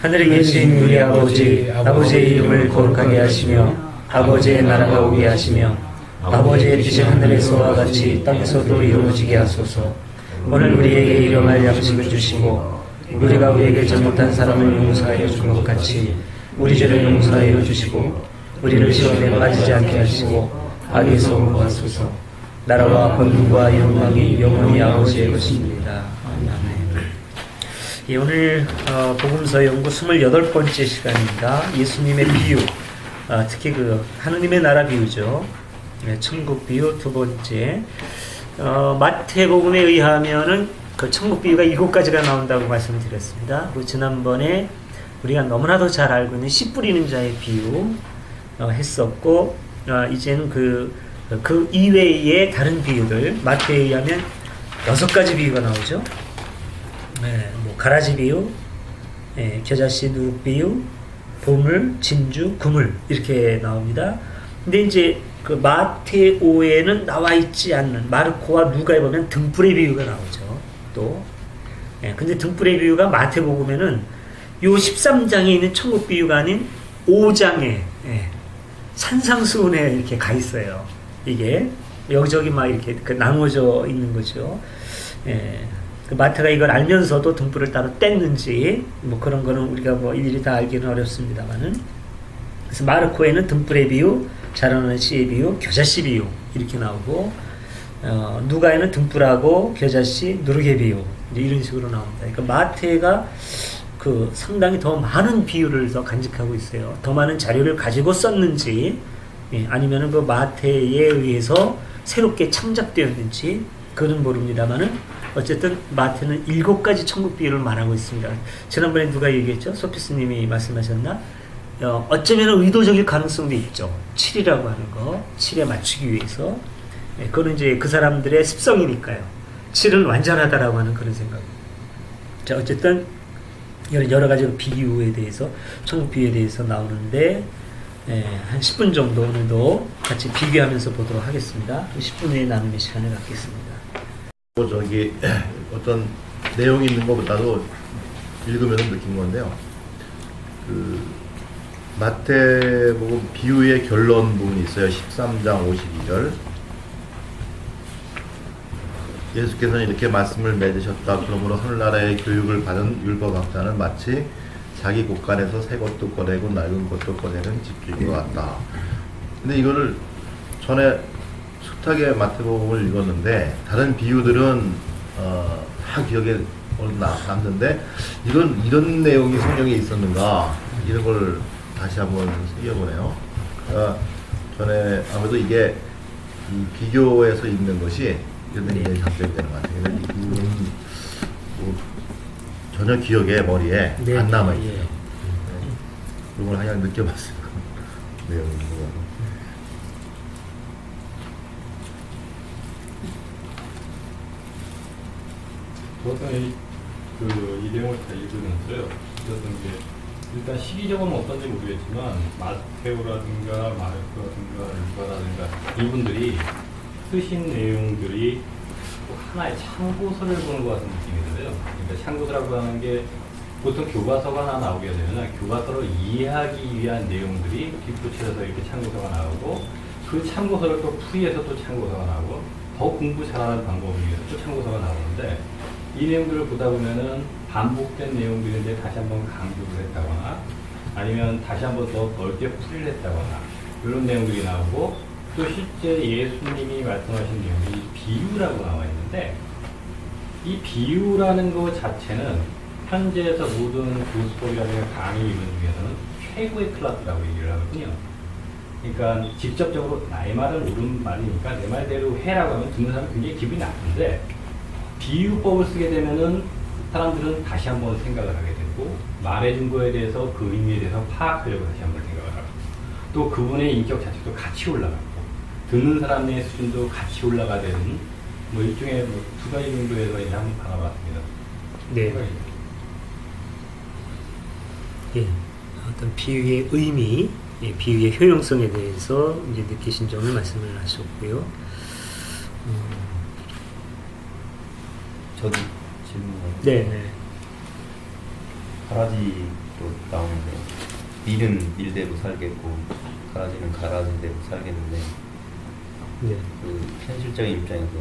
하늘에 계신 우리 아버지, 아버지의 이름을 거룩하게 하시며 아버지의 나라가 오게 하시며 아버지의 뜻이 하늘에서와 같이 땅에서도 이루어지게 하소서. 오늘 우리에게 일용할 양식을 주시고 우리가 우리에게 잘못한 사람을 용서하여 준 것 같이 우리 죄를 용서하여 주시고 우리를 시험에 빠지지 않게 하시고 악에서 구하소서. 나라와 권능과 영광이 영원히 아버지의 것입니다. 아멘. 오늘 복음서 연구 28번째 시간입니다. 예수님의 비유, 특히 그 하느님의 나라 비유죠. 천국 비유 두 번째. 마태복음에 의하면은 그 천국 비유가 7가지가 나온다고 말씀드렸습니다. 그리고 지난번에 우리가 너무나도 잘 알고 있는 씨 뿌리는 자의 비유 했었고, 이제는 그 이외의 다른 비유들, 마태에 의하면 6가지 비유가 나오죠. 뭐 가라지 비유, 겨자씨 누룩 비유, 보물, 진주, 구물 이렇게 나옵니다. 근데 이제 그 마테오에는 나와 있지 않는 마르코와 누가에 보면 등불의 비유가 나오죠. 또 근데 등불의 비유가 마태복음에는 요 13장에 있는 천국 비유가 아닌 5장에 산상수훈에 이렇게 가 있어요. 이게 여기저기 막 이렇게 나눠져 있는 거죠. 그 마태가 이걸 알면서도 등불을 따로 뗐는지 뭐 그런 거는 우리가 뭐 일일이 다 알기는 어렵습니다만은, 그래서 마르코에는 등불의 비유, 자라나는 씨의 비유, 겨자씨 비유 이렇게 나오고, 누가에는 등불하고 겨자씨, 누룩의 비유 이런 식으로 나옵니다. 그러니까 마태가 그 상당히 더 많은 비유를 더 간직하고 있어요. 더 많은 자료를 가지고 썼는지, 아니면은 그 마태에 의해서 새롭게 창작되었는지 그건 모릅니다만은, 어쨌든 마태는 7가지 천국 비유를 말하고 있습니다. 지난번에 누가 얘기했죠? 소피스님이 말씀하셨나? 어쩌면 의도적일 가능성도 있죠. 7이라고 하는 거, 7에 맞추기 위해서. 그거는 이제 그 사람들의 습성이니까요. 7은 완전하다라고 하는 그런 생각입니다. 자, 어쨌든 여러 가지 비유에 대해서, 천국 비유에 대해서 나오는데, 한 10분 정도 오늘도 같이 비교하면서 보도록 하겠습니다. 10분 후에 나누는 시간을 갖겠습니다. 저기 어떤 내용이 있는 것보다도 읽으면 느낀 건데요. 그 마태복음 비유의 결론 부분이 있어요. 13장 52절. 예수께서는 이렇게 말씀을 맺으셨다. 그러므로 하늘나라의 교육을 받은 율법학자는 마치 자기 곳간에서 새 것도 꺼내고 낡은 것도 꺼내는 집주인과 같다. 근데 이거를 전에 숱하게 마태복음을 읽었는데 다른 비유들은 다 기억에 남는데 이런 내용이 성경에 있었는가, 이런 걸 다시 한번 새겨보네요. 전에 아무래도 이게 이 비교에서 읽는 것이 이런 게 장점이 되는 것 같아요. 이거는 뭐 전혀 기억에, 머리에 안 남아있어요. 그런 걸 그냥 느껴봤어요. 내용이 뭐. 저도 이 내용을 다 읽으면서요. 어떤 게 일단 시기적으로는 어떤지 모르겠지만 마테오라든가 마르코라든가 루카라든가 이분들이 쓰신 내용들이 꼭 하나의 참고서를 보는 것 같은 느낌이 들어요. 그러니까 참고서라고 하는 게 보통 교과서가 하나 나오게 되면 교과서를 이해하기 위한 내용들이 뒷붙여서 이렇게 참고서가 나오고, 그 참고서를 또 풀이해서 또 참고서가 나오고, 더 공부 잘하는 방법을 위해서 또 참고서가 나오는데, 이 내용들을 보다 보면은 반복된 내용들인데 다시 한번 강조를 했다거나, 아니면 다시 한번 더 넓게 풀이를 했다거나, 이런 내용들이 나오고, 또 실제 예수님이 말씀하신 내용이 비유라고 나와 있는데, 이 비유라는 것 자체는 현재에서 모든 교수법이라든가 강의 이론 중에서는 최고의 클래스라고 얘기를 하거든요. 그러니까 직접적으로 나의 말은 옳은 말이니까 내 말대로 해라고 하면 듣는 사람이 굉장히 기분이 나쁜데, 비유법을 쓰게 되면은 사람들은 다시 한번 생각을 하게 되고, 말해준 거에 대해서 그 의미에 대해서 파악하려고 다시 한번 생각을 하고, 또 그분의 인격 자체도 같이 올라가고, 듣는 사람의 수준도 같이 올라가야 되는 뭐 일종의 뭐 2가지 정도에서 이제 한번 바라봤습니다. 네. 예, 어떤 비유의 의미, 비유의 효용성에 대해서 이제 느끼신 점을 말씀을 하셨고요. 저도 질문을. 네. 가라지도 나오는데, 밀은 밀대로 살겠고 가라지는 가라지대로 살겠는데, 네. 그 현실적인 입장에서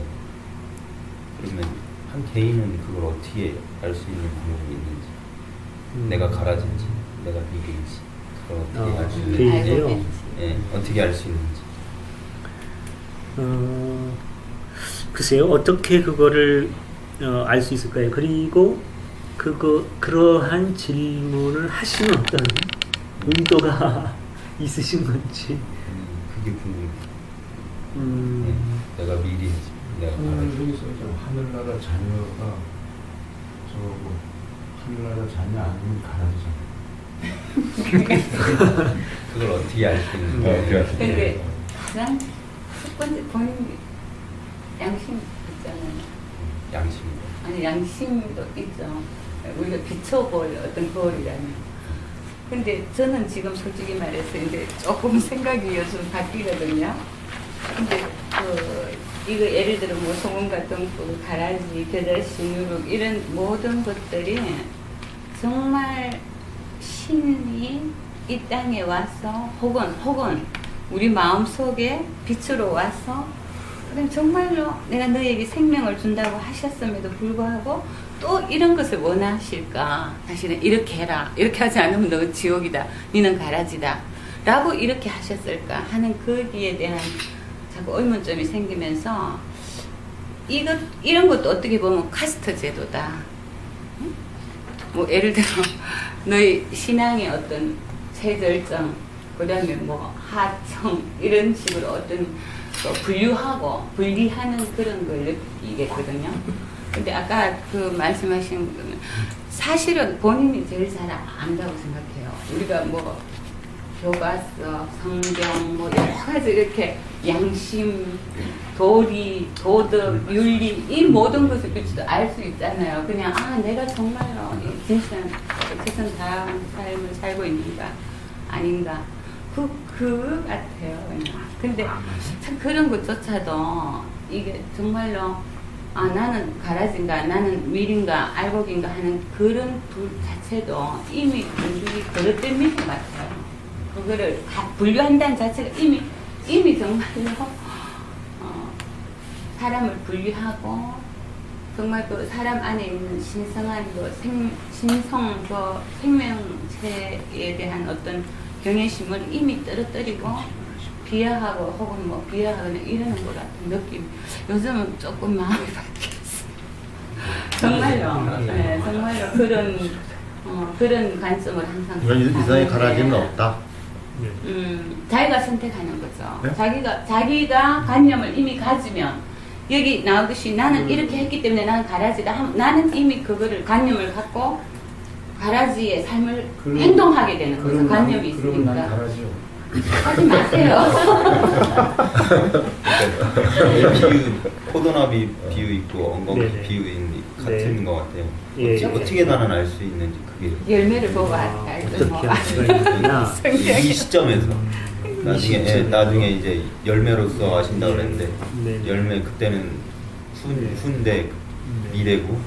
그러면 한 개인은 그걸 어떻게 알 수 있는 방법이 있는지, 내가 가라지인지 내가 밀인지 그걸 어떻게 알 수 있는지, 개인이요? 예, 어떻게 알 수 있는지. 글쎄요, 어떻게 그거를 알 수 있을까요? 그리고 그러한 질문을 하시는 어떤 의도가 있으신 건지. 그게 궁금해요. 내가 밀인지 내가 가라지. 여기서 좀 하늘나라 자녀가 저거 하늘나라 자녀 아니면 가라지잖아. 그걸 어떻게 알 수 있는지. 근데 가장 첫 번째 본인 양심 있잖아요. 양심이다. 아니 양심도 있죠. 우리가 비춰볼 어떤 거울이라면. 근데 저는 지금 솔직히 말해서 이제 조금 생각이 요즘 바뀌거든요. 근데 이거 예를 들어 뭐 소금가동국, 가라지, 겨자씨, 누룩 이런 모든 것들이 정말 신이 이 땅에 와서 혹은 우리 마음속에 빛으로 와서 그럼 정말로 내가 너에게 생명을 준다고 하셨음에도 불구하고 또 이런 것을 원하실까? 당신은 이렇게 해라. 이렇게 하지 않으면 너 지옥이다. 너는 가라지다. 라고 이렇게 하셨을까 하는 거기에 대한 자꾸 의문점이 생기면서 이런 것도 어떻게 보면 카스트 제도다. 응? 뭐 예를 들어 너희 신앙의 어떤 체절정, 그 다음에 뭐 하청 이런 식으로 어떤 분리하는 그런 걸 느끼겠거든요. 근데 아까 그 말씀하신 거는 사실은 본인이 제일 잘 안다고 생각해요. 우리가 뭐 교과서, 성경 뭐 여러 가지 이렇게 양심, 도리, 도덕, 윤리 이 모든 것을 알 수 있잖아요. 그냥 내가 정말로 진짜 최선 다한 삶을 살고 있는가 아닌가 그 같아요. 그냥. 근데 참 그런 것조차도 이게 정말로 나는 가라지인가 나는 밀인가 알곡인가 하는 그런 불 자체도 이미 분들이 그릇된 밀 것 같아요. 그거를 분류한다는 자체가 이미 정말로 사람을 분류하고 정말 그 사람 안에 있는 신성한 그 생명체에 대한 어떤 경외심을 이미 떨어뜨리고 비하하고 혹은 뭐 비하하거나 이러는 것 같은 느낌. 요즘은 조금 마음이 바뀌었어요. 정말로, 네, 정말로 그런 관점을 항상. 이 세상에 가라지는 없다. 자기가 선택하는 거죠. 네? 자기가 관념을 이미 가지면 여기 나오듯이 나는 이렇게 했기 때문에 나는 가라지다. 나는 이미 그거를 관념을 갖고 가라지의 삶을 행동하게 되는 거죠. 관념이 있으니까. 하지 마세요. 비유, 포도나비 비유 있고 엉겅퀴 비유 같은 것 같아요. 어떻게 나는 알 수 있는지 그게 열매를 보고 알죠. 어떻게 알 수가 있느냐. 이 시점에서 나중에 이제 열매로서 아신다 그랬는데 열매 그때는 후인데 미래고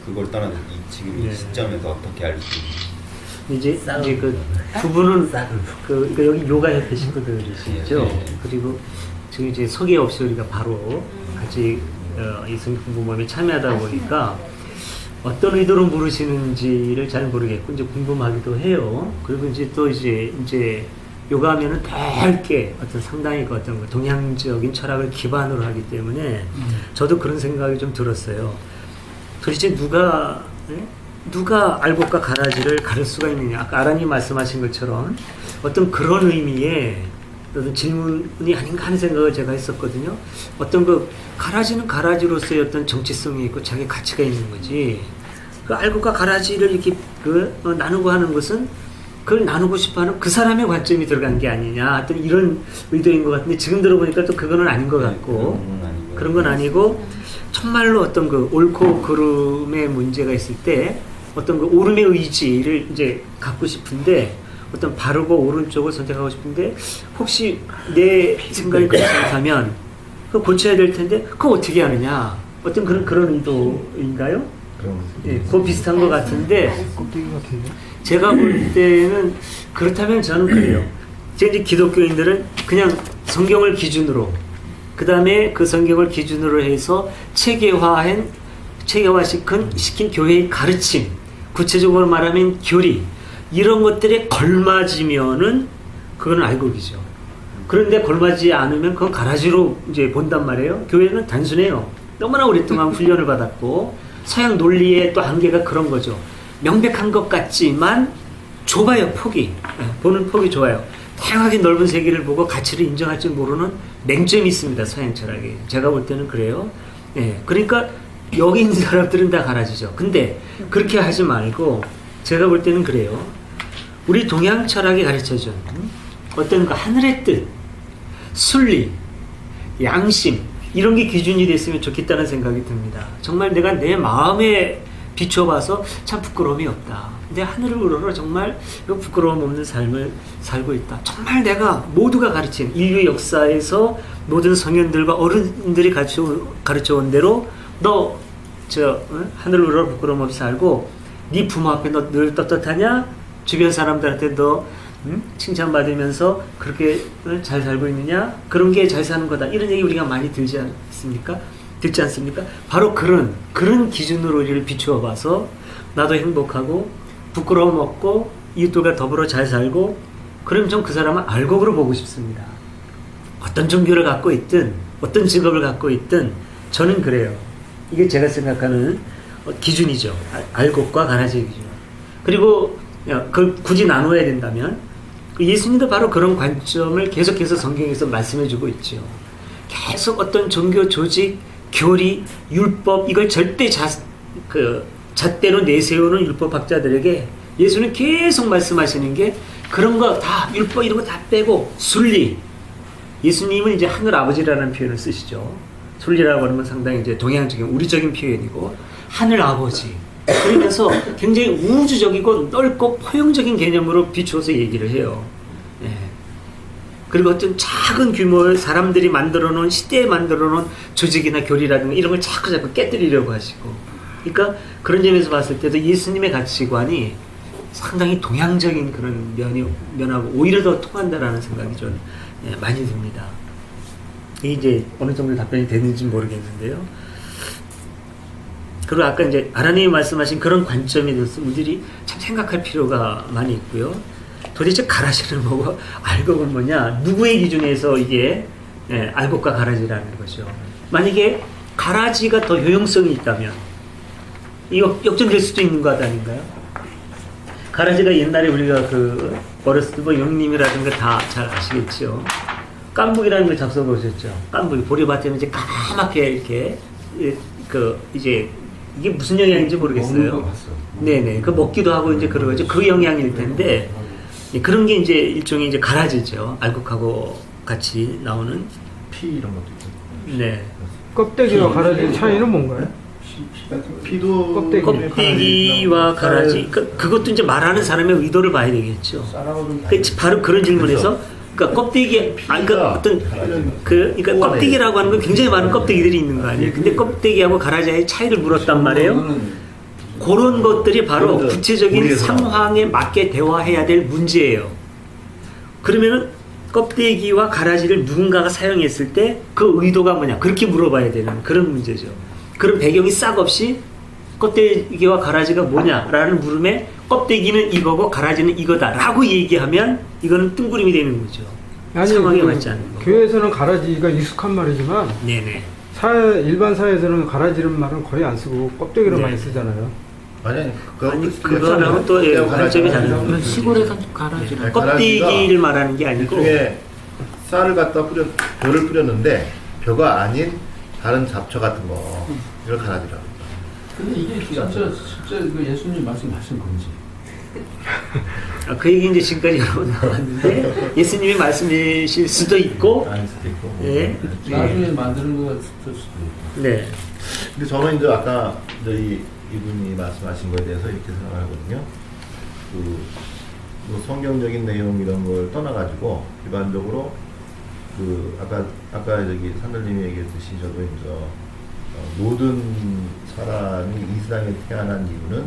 그걸 떠나서 지금 이 시점에서 어떻게 알 수 있는지. 이제 그 두 분은 그러니까 여기 요가 협회 식구들이시죠. 그리고 지금 이제 소개 없이 우리가 바로 같이 이 성경공부모임에 참여하다 보니까 어떤 의도로 물으시는지를 잘 모르겠고 이제 궁금하기도 해요. 그리고 이제 또 이제 요가하면은 넓게 어떤 상당히 그 어떤 동양적인 철학을 기반으로 하기 때문에 저도 그런 생각이 좀 들었어요. 도대체 누가 알곡과 가라지를 가를 수가 있느냐. 아까 아라님 말씀하신 것처럼 어떤 그런 의미의 어떤 질문이 아닌가 하는 생각을 제가 했었거든요. 어떤 그 가라지는 가라지로서의 어떤 정체성이 있고 자기 가치가 있는 거지. 그 알곡과 가라지를 이렇게 나누고 하는 것은 그걸 나누고 싶어 하는 그 사람의 관점이 들어간 게 아니냐. 어떤 이런 의도인 것 같은데 지금 들어보니까 또 그거는 아닌 것 같고 그런 건 아니고 정말로 어떤 그 옳고 그름의 문제가 있을 때 어떤 그 옳음의 의지를 이제 갖고 싶은데 어떤 바르고 옳은 쪽을 선택하고 싶은데 혹시 내 생각이 그렇지 않다면 그거 고쳐야 될 텐데 그거 어떻게 하느냐 어떤 그런 의도인가요? 예, 그거 비슷한 것 같은데 제가 볼 때는 그렇다면 저는 그래요. 이제 기독교인들은 그냥 성경을 기준으로 그 다음에 그 성경을 기준으로 해서 체계화시킨 교회의 가르침, 구체적으로 말하면 교리, 이런 것들에 걸맞으면은 그건 알곡이죠. 그런데 걸맞지 않으면 그건 가라지로 이제 본단 말이에요. 교회는 단순해요. 너무나 오랫동안 훈련을 받았고 서양 논리의 또 한계가 그런 거죠. 명백한 것 같지만 좁아요, 폭이. 보는 폭이 좁아요. 다양하게 넓은 세계를 보고 가치를 인정할 줄 모르는 맹점이 있습니다, 서양 철학에. 제가 볼 때는 그래요. 예, 그러니까 여기 있는 사람들은 다 가라지죠. 근데 그렇게 하지 말고 제가 볼 때는 그래요. 우리 동양 철학이 가르쳐준 어떤 그 하늘의 뜻, 순리, 양심, 이런 게 기준이 됐으면 좋겠다는 생각이 듭니다. 정말 내가 내 마음에 비춰봐서 참 부끄러움이 없다. 내 하늘을 우러러 정말 부끄러움 없는 삶을 살고 있다. 정말 내가 모두가 가르친 인류 역사에서 모든 성현들과 어른들이 가르쳐온 대로 너 하늘을 우러러 부끄러움 없이 살고 네 부모 앞에 너 늘 떳떳하냐? 주변 사람들한테 너 칭찬받으면서 그렇게 잘 살고 있느냐? 그런 게 잘 사는 거다. 이런 얘기 우리가 많이 듣지 않습니까? 바로 그런 기준으로 우리를 비추어 봐서 나도 행복하고 부끄러움 없고 이웃들과 더불어 잘 살고 그럼 좀 그 사람은 알곡으로 보고 싶습니다. 어떤 종교를 갖고 있든 어떤 직업을 갖고 있든 저는 그래요. 이게 제가 생각하는 기준이죠. 알곡과 가라지의 기준. 그리고 그걸 굳이 나눠야 된다면 예수님도 바로 그런 관점을 계속해서 성경에서 말씀해주고 있죠. 계속 어떤 종교 조직, 교리, 율법 이걸 절대 잣대로 내세우는 율법학자들에게 예수는 계속 말씀하시는 게 그런 거 다 율법 이런 거 다 빼고 순리. 예수님은 이제 하늘 아버지라는 표현을 쓰시죠. 순리라고 하는 건 상당히 이제 동양적인 우리적인 표현이고 하늘 아버지. 그러면서 굉장히 우주적이고 넓고 포용적인 개념으로 비추어서 얘기를 해요. 예. 그리고 어떤 작은 규모의 사람들이 만들어 놓은 시대에 만들어 놓은 조직이나 교리라든가 이런 걸 자꾸 깨뜨리려고 하시고 그러니까 그런 점에서 봤을 때도 예수님의 가치관이 상당히 동양적인 그런 면하고 오히려 더 통한다라는 생각이 좀 많이 듭니다. 이제 어느 정도 답변이 되는지 모르겠는데요. 그리고 아까 이제 아라님이 말씀하신 그런 관점에 대해서 우리들이 참 생각할 필요가 많이 있고요. 도대체 가라지는 뭐고 알곡은 뭐냐? 누구의 기준에서 이게 알곡과 가라지라는 거죠. 만약에 가라지가 더 효용성이 있다면 이거 역전될 수도 있는 것 아닌가요? 가라지가 옛날에 우리가 어렸을 때 뭐 영님이라든가 다 잘 아시겠죠. 깐북이라는 걸 잡숴보셨죠. 깐북이 보리밭에는 이제 까맣게 이렇게 이제 이게 무슨 영양인지 모르겠어요. 네네. 그 먹기도 하고 이제 그런 거죠. 그 영양일 텐데 그런 게 이제 일종의 이제 가라지죠. 알곡하고 같이 나오는 피 이런 것도 있고. 네. 껍데기와 가라지 차이는 뭔가요? 피도 껍데기와 가라지. 그것도 이제 말하는 사람의 의도를 봐야 되겠죠. 바로 그런 질문에서 그러니까 껍데기 그러니까 껍데기라고 하는 건 굉장히 많은 껍데기들이 있는 거 아니에요. 근데 껍데기하고 가라지의 차이를 물었단 말이에요. 그런 것들이 바로 구체적인 상황에 맞게 대화해야 될 문제예요. 그러면은 껍데기와 가라지를 누군가가 사용했을 때 그 의도가 뭐냐 그렇게 물어봐야 되는 그런 문제죠. 그런 배경이 싹 없이 껍데기와 가라지가 뭐냐라는 물음에 껍데기는 이거고 가라지는 이거다라고 얘기하면 이거는 뜬구름이 되는 거죠. 상황에 맞지 않는 거. 교회에서는 가라지가 익숙한 말이지만 네네. 일반 사회에서는 가라지라는 말은 거의 안 쓰고 껍데기로 네. 많이 쓰잖아요. 그거랑은 또 관점이 다르죠. 시골에서 가라지라. 껍데기를 말하는 게 아니고 일종의 쌀을 갖다 벼를 뿌렸는데 벼가 아닌 다른 잡초 같은 거 이걸 가라지라고. 근데 이게 진짜 그 예수님 말씀하신 건지. 그 얘기 이제 지금까지 여러 번 나왔는데 예수님이 말씀하실 수도 있고 아닐 수도 있고. 네. 나중에 만드는 거가 수도 있고. 네. 근데 저는 이제 아까 이분이 말씀하신 거에 대해서 이렇게 생각하거든요. 뭐 성경적인 내용 이런 걸 떠나가지고 일반적으로 아까 산들님이 얘기했듯이 저도 이제 모든 사람이 이 세상에 태어난 이유는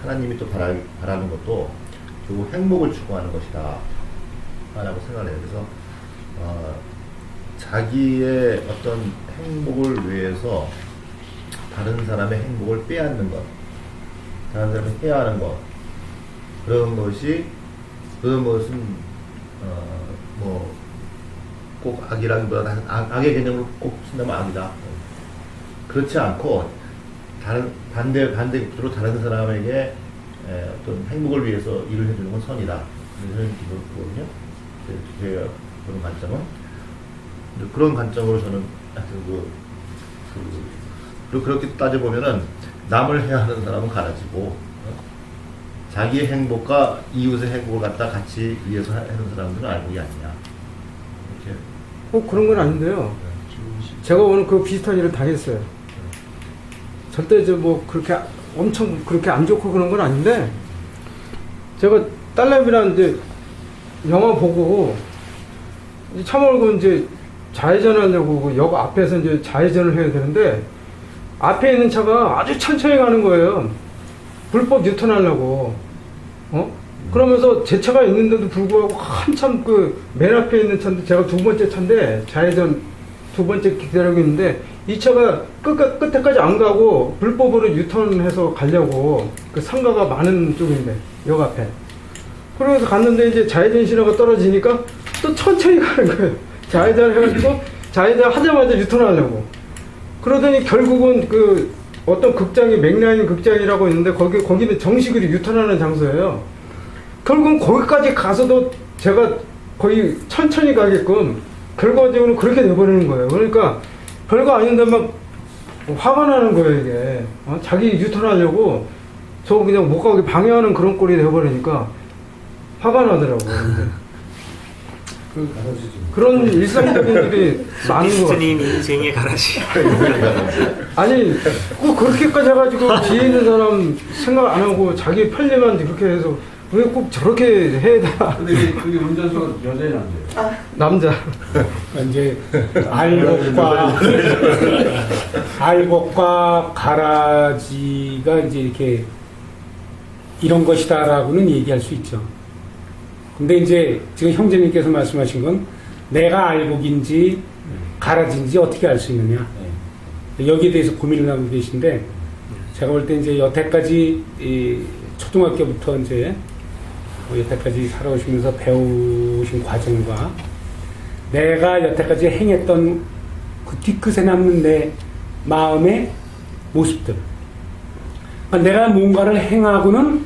하나님이 또 바라는 것도 결국 행복을 추구하는 것이다 라고 생각을 해요. 그래서 자기의 어떤 행복을 위해서 다른 사람의 행복을 빼앗는 것, 다른 사람이 해야 하는 것, 그런 것은 뭐 꼭 악이라기보다 악의 개념을 꼭 쓴다면 악이다. 그렇지 않고 반대로 다른 사람에게 어떤 행복을 위해서 일을 해주는 건 선이다. 이런 기도거든요. 제가 보는 관점은 그런 관점으로 저는 그렇게 따져보면은 남을 해야 하는 사람은 가라지고 자기의 행복과 이웃의 행복을 갖다 같이 위해서 하는 사람들은 알곡이 아니냐. 이렇게. 그런 건 아닌데요. 제가 오늘 그 비슷한 일을 당했어요. 절대 뭐 그렇게 엄청 그렇게 안 좋고 그런 건 아닌데, 제가 딸내미랑 이제 영화 보고 차 몰고 이제 좌회전하려고 그 역 앞에서 이제 좌회전을 해야 되는데, 앞에 있는 차가 아주 천천히 가는 거예요. 불법 유턴하려고. 그러면서 제 차가 있는데도 불구하고 한참 그 맨 앞에 있는 차인데, 제가 두 번째 차인데 좌회전 두 번째 기다리고 있는데, 이 차가 끝에까지 안 가고 불법으로 유턴해서 가려고, 그 상가가 많은 쪽인데 역 앞에. 그러면서 갔는데 이제 좌회전 신호가 떨어지니까 또 천천히 가는 거예요. 좌회전 해가지고 좌회전 하자마자 유턴하려고. 그러더니 결국은 그 어떤 극장이 맥라인 극장이라고 있는데, 거기는 정식으로 유턴하는 장소예요. 결국은 거기까지 가서도 제가 거의 천천히 가게끔 결과적으로 그렇게 돼버리는 거예요. 그러니까 별거 아닌데 막 화가 나는 거예요, 이게. 자기 유턴하려고 저 그냥 못 가게 방해하는 그런 꼴이 돼버리니까 화가 나더라고요. 그런 일상적인 일이 많은 거 같아요. 미스터님 인생의 가라지. 아니, 꼭 그렇게까지 해가지고 뒤에 있는 사람 생각 안 하고 자기 편리만 그렇게 해서 왜 꼭 저렇게 해야 되나? 근데 그게 운전수 여자애 남자예요? 남자. 이제 알곡과 가라지가 이제 이렇게 이런 것이다라고는 얘기할 수 있죠. 근데 이제 지금 형제님께서 말씀하신 건 내가 알곡인지 가라지인지 어떻게 알 수 있느냐. 여기에 대해서 고민을 하고 계신데, 제가 볼 때 이제 여태까지 초등학교부터 이제 여태까지 살아오시면서 배우신 과정과 내가 여태까지 행했던 그 뒤끝에 남는 내 마음의 모습들, 그러니까 내가 뭔가를 행하고는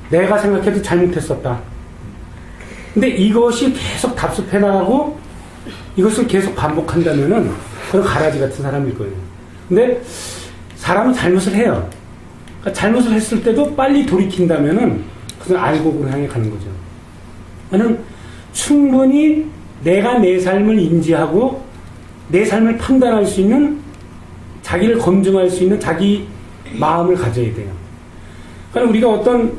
내가 생각해도 잘못했었다. 근데 이것이 계속 답습해 나가고 이것을 계속 반복한다면은 그런 가라지 같은 사람일 거예요. 근데 사람이 잘못을 해요. 그러니까 잘못을 했을 때도 빨리 돌이킨다면은 그건 알곡으로 향해 가는 거죠. 저는 충분히 내가 내 삶을 인지하고 내 삶을 판단할 수 있는, 자기를 검증할 수 있는 자기 마음을 가져야 돼요. 그러니까 우리가 어떤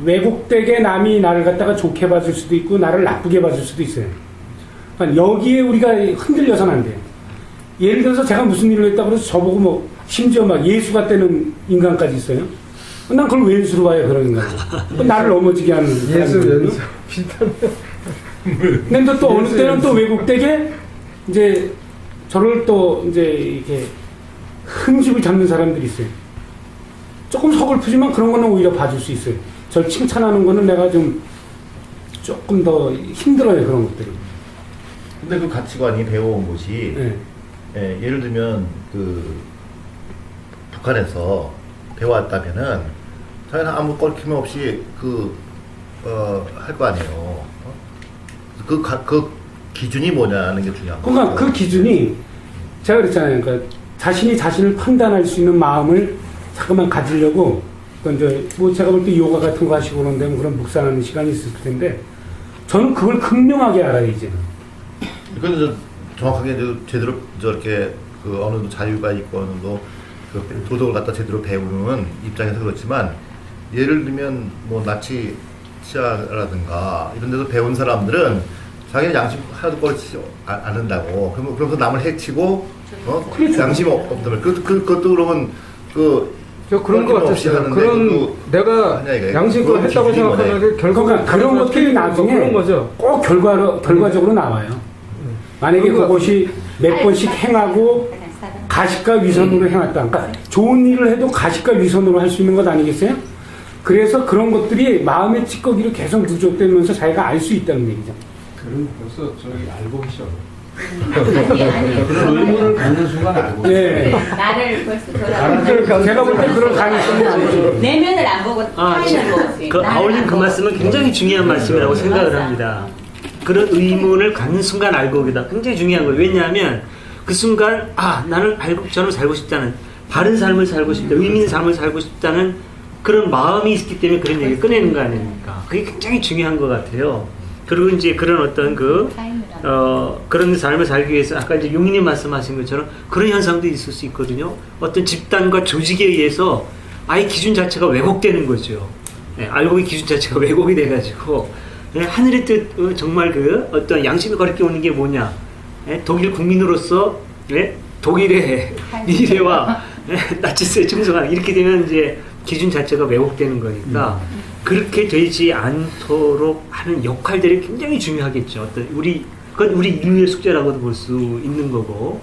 왜곡되게 남이 나를 갖다가 좋게 봐줄 수도 있고 나를 나쁘게 봐줄 수도 있어요. 그러니까 여기에 우리가 흔들려서는 안 돼요. 예를 들어서 제가 무슨 일을 했다고 해서 저보고 뭐 심지어 막 예수가 되는 인간까지 있어요. 난 그걸 왜 예수로 봐요, 그런 인간. 나를 넘어지게 하는 예수 비슷하네. 근데 또 어느 때는 또 왜곡되게 이제 저를 또 이제 이렇게 흠집을 잡는 사람들이 있어요. 조금 서글프지만 그런 거는 오히려 봐줄 수 있어요. 저를 칭찬하는 거는 내가 좀 조금 더 힘들어요, 그런 것들이. 근데 그 가치관이 배워온 것이 예를 들면 그 북한에서 배워왔다면은 자기는 아무 껄킴 없이 할 거 아니에요. 그 기준이 뭐냐는 게 중요한 거예요. 그러니까 그 기준이 제가 그랬잖아요. 그러니까 자신이 자신을 판단할 수 있는 마음을 자꾸만 가지려고, 그러니까 이제 뭐 제가 볼 때 요가 같은 거 하시고 그런데 뭐 그런 묵상하는 시간이 있을 텐데, 저는 그걸 극명하게 알아요, 이제는. 그건 정확하게 제대로 저렇게 그 어느 정도 자유가 있고 어느 정도 그 도덕을 갖다 제대로 배우는 입장에서 그렇지만, 예를 들면 뭐 나치 치아라든가 이런 데서 배운 사람들은 자기는 양심 하나도 꺼지지 않는다고. 그러면서 남을 해치고 양심 없다면 그것도 그러면 그런 것 같았어요. 그런 내가 양심껏 했다고 생각하는데 결국은 그런 것들이 나중에 그런 거죠. 꼭 결과적으로 나와요. 만약에 그것이 몇 번씩 행하고 가식과 위선으로 행했다. 그러니까 좋은 일을 해도 가식과 위선으로 할 수 있는 것 아니겠어요? 그래서 그런 것들이 마음의 찌꺼기로 계속 누적되면서 자기가 알 수 있다는 얘기죠. 그럼 벌써 저기 알고기셔. 그런 의문을 갖는 순간 알고. 네. 나를 벌써 제가 볼 때 그런 가능성이 많죠. 내면을 안 보고 타인을 보고 그 아울린 그 말씀은 굉장히 중요한 말씀이라고 생각을 합니다. 그런 의문을 갖는 순간 알곡이다. 굉장히 중요한 거예요. 왜냐하면 그 순간 나는 알곡처럼 살고 싶다는, 바른 삶을 살고 싶다, 의미 있는 삶을 살고 싶다는 그런 마음이 있기 때문에 그런 얘기를 꺼내는 거 아닙니까? 그게 굉장히 중요한 것 같아요. 그리고 이제 그런 어떤 그런 삶을 살기 위해서 아까 이제 용인님 말씀하신 것처럼 그런 현상도 있을 수 있거든요. 어떤 집단과 조직에 의해서 아예 기준 자체가 왜곡되는 거죠. 예, 알고 보니 기준 자체가 왜곡이 돼가지고 예, 하늘의 뜻 정말 그 어떤 양심이 거리게 오는 게 뭐냐? 예, 독일 국민으로서 예, 독일의 미래와 예, 나치스의 충성하는 이렇게 되면 이제 기준 자체가 왜곡되는 거니까 그렇게 되지 않도록 하는 역할들이 굉장히 중요하겠죠. 어떤 그건 우리 인류의 숙제라고도 볼 수 있는 거고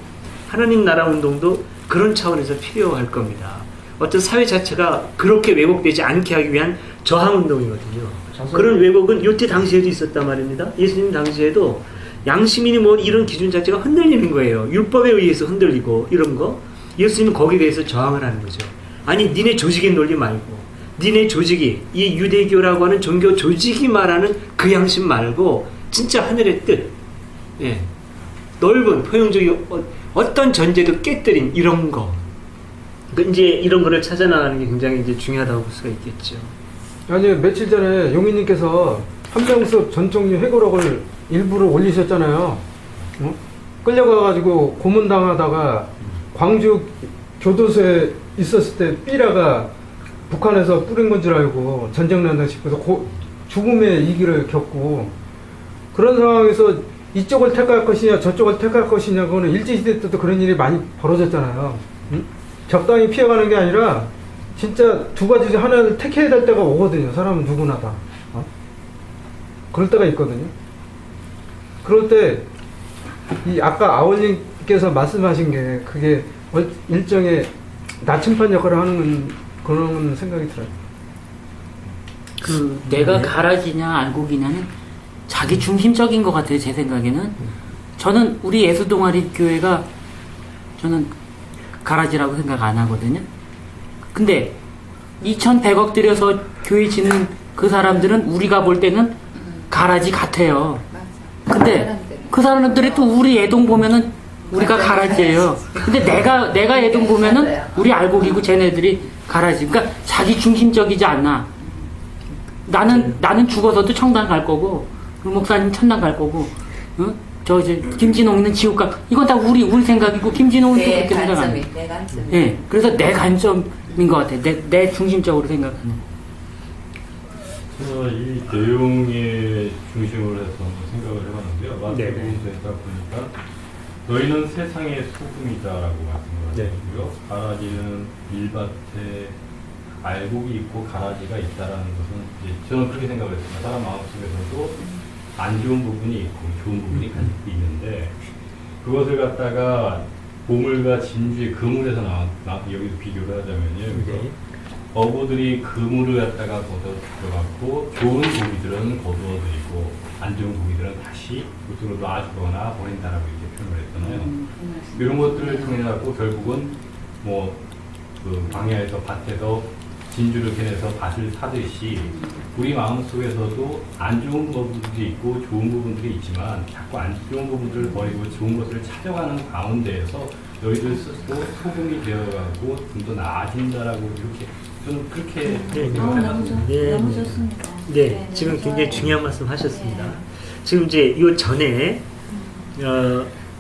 하나님 나라 운동도 그런 차원에서 필요할 겁니다. 어떤 사회 자체가 그렇게 왜곡되지 않게 하기 위한 저항 운동이거든요. 그런 왜곡은 요때 당시에도 있었단 말입니다. 예수님 당시에도 양심이니 뭐 이런 기준 자체가 흔들리는 거예요. 율법에 의해서 흔들리고 이런 거. 예수님은 거기에 대해서 저항을 하는 거죠. 아니 니네 조직의 논리 말고 니네 조직이 이 유대교라고 하는 종교 조직이 말하는 그 양심 말고 진짜 하늘의 뜻, 예, 넓은 포용적인 어떤 전제도 깨뜨린 이런 거, 이제 이런 거를 찾아나가는 게 굉장히 이제 중요하다고 볼 수가 있겠죠. 아니 며칠 전에 용인님께서 한명섭 전총리 회고록을 일부러 올리셨잖아요. 어? 끌려가가지고 고문당하다가 광주 교도소에 있었을 때 삐라가 북한에서 뿌린 건 줄 알고 전쟁 난다 싶어서 죽음의 위기를 겪고 그런 상황에서 이쪽을 택할 것이냐 저쪽을 택할 것이냐 그거는 일제시대 때도 그런 일이 많이 벌어졌잖아요. 응? 적당히 피해가는 게 아니라 진짜 두 가지 중 하나를 택해야 될 때가 오거든요. 사람은 누구나 다. 어? 그럴 때가 있거든요. 그럴 때 이 아까 아버님께서 말씀하신 게 그게 일종의 나침반 역할을 하는 그런 생각이 들어요. 내가 가라지냐 알곡이냐는 자기 중심적인 것 같아요. 제 생각에는. 저는 우리 예수동아리 교회가 저는 가라지라고 생각 안 하거든요. 근데 2,100억 들여서 교회 짓는 그 사람들은 우리가 볼 때는 가라지 같아요. 근데 그 사람들이 또 우리 애동 보면은 우리가 가라지예요. 근데 내가 애동 보면은 우리 알곡이고 쟤네들이 가라지. 그러니까 자기 중심적이지 않나. 나는 죽어서도 청당 갈 거고, 그 목사님 천당 갈 거고, 응? 김진홍이는 지옥 가. 이건 다 우리 생각이고 김진홍은 또 그렇게 생각 안 해. 내 관점이. 예. 그래서 내 관점인 것 같아. 내 중심적으로 생각하는. 이 내용의 중심으로 해서 한번 생각을 해봤는데요. 마태복음서에다 보니까 너희는 세상의 소금이다라고 말씀하셨고요. 가라지는 밀밭에 알곡이 있고 가라지가 있다라는 것은 이제 저는 그렇게 생각을 했습니다. 사람 마음속에서도 안 좋은 부분이 있고 좋은 부분이 같이 있는데 그것을 갖다가 보물과 진주의 그물에서 여기서 비교를 하자면요. 그래서 어부들이 그물을 갖다가 걷어 들어갔고 좋은 고기들은 거두어들이고 안 좋은 고기들은 다시 우뚝으로 놔주거나 버린다라고 이렇게 표현을 했잖아요. 이런 것들을 통해 갖고 결국은 그 광야에서 밭에서 진주를 캐내서 밭을 사듯이 우리 마음속에서도 안 좋은 부분들이 있고 좋은 부분들이 있지만 자꾸 안 좋은 부분들을 버리고 좋은 것을 찾아가는 가운데에서 너희들 스스로 소금이 되어가고 좀 더 나아진다라고 이렇게 저는 그렇게 생각해봤습니다. 너무 좋습니다. 네, 지금 굉장히 중요한 말씀 하셨습니다. 지금 이제 요 전에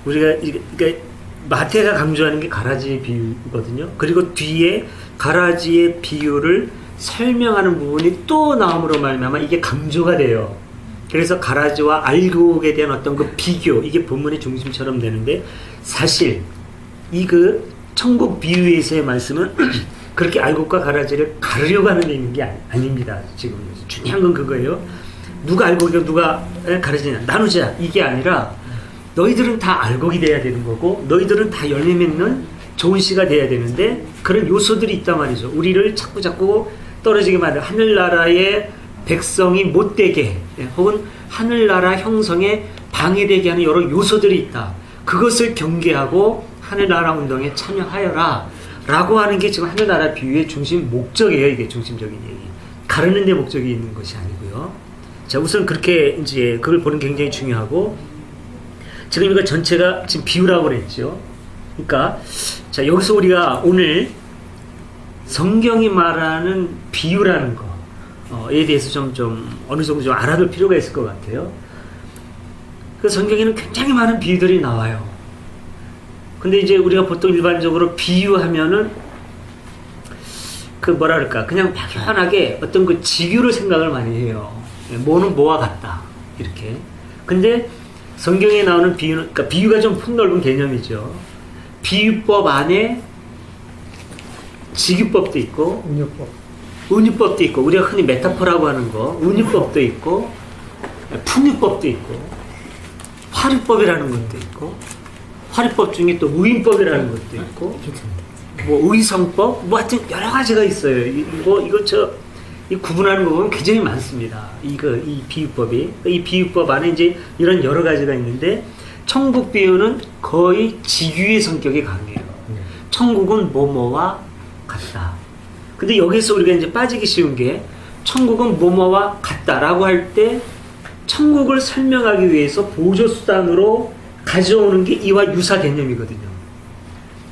우리가 그러니까 마태가 강조하는 게 가라지 비유거든요. 그리고 뒤에 가라지의 비유를 설명하는 부분이 또 나옴으로 말미암아 이게 강조가 돼요. 그래서 가라지와 알곡에 대한 어떤 그 비교, 이게 본문의 중심처럼 되는데 사실 이 그 천국 비유에서의 말씀은 그렇게 알곡과 가라지를 가르려고 하는 데 있는 게 아닙니다. 지금 중요한 건 그거예요. 누가 알곡이고 누가 가라지냐 나누자 이게 아니라 너희들은 다 알곡이 돼야 되는 거고 너희들은 다 열매 맺는 좋은 씨가 돼야 되는데 그런 요소들이 있단 말이죠. 우리를 자꾸 떨어지게 만든 하늘나라의 백성이 못되게 혹은 하늘나라 형성에 방해되게 하는 여러 요소들이 있다. 그것을 경계하고 하늘나라 운동에 참여하여라 라고 하는 게 지금 하늘나라 비유의 중심 목적이에요. 이게 중심적인 얘기. 가르는 데 목적이 있는 것이 아니고요. 자, 우선 그렇게 이제 그걸 보는 게 굉장히 중요하고 지금 이거 전체가 지금 비유라고 그랬죠. 그러니까 자, 여기서 우리가 오늘 성경이 말하는 비유라는 거에 대해서 좀 어느 정도 좀 알아둘 필요가 있을 것 같아요. 그 성경에는 굉장히 많은 비유들이 나와요. 근데 이제 우리가 보통 일반적으로 비유하면은 그 뭐라 그럴까, 그냥 막연하게 어떤 그 직유를 생각을 많이 해요. 뭐는 뭐와 같다 이렇게. 근데 성경에 나오는 비유는, 그러니까 비유가 좀 폭넓은 개념이죠. 비유법 안에 직유법도 있고 운유법. 은유법도 있고, 우리가 흔히 메타포라고 하는 거, 은유법도 있고, 풍유법도 있고, 화류법이라는 것도 있고, 화류법 중에 또 의인법이라는 것도 있고, 뭐 의성법, 뭐 하여튼 여러 가지가 있어요. 이 구분하는 거 보면 굉장히 많습니다. 이 비유법이. 이 비유법 안에 이제 이런 여러 가지가 있는데, 천국 비유는 거의 직유의 성격이 강해요. 천국은 뭐뭐와 같다. 근데 여기서 우리가 이제 빠지기 쉬운 게, 천국은 뭐뭐와 같다라고 할 때 천국을 설명하기 위해서 보조수단으로 가져오는 게 이와 유사 개념이거든요.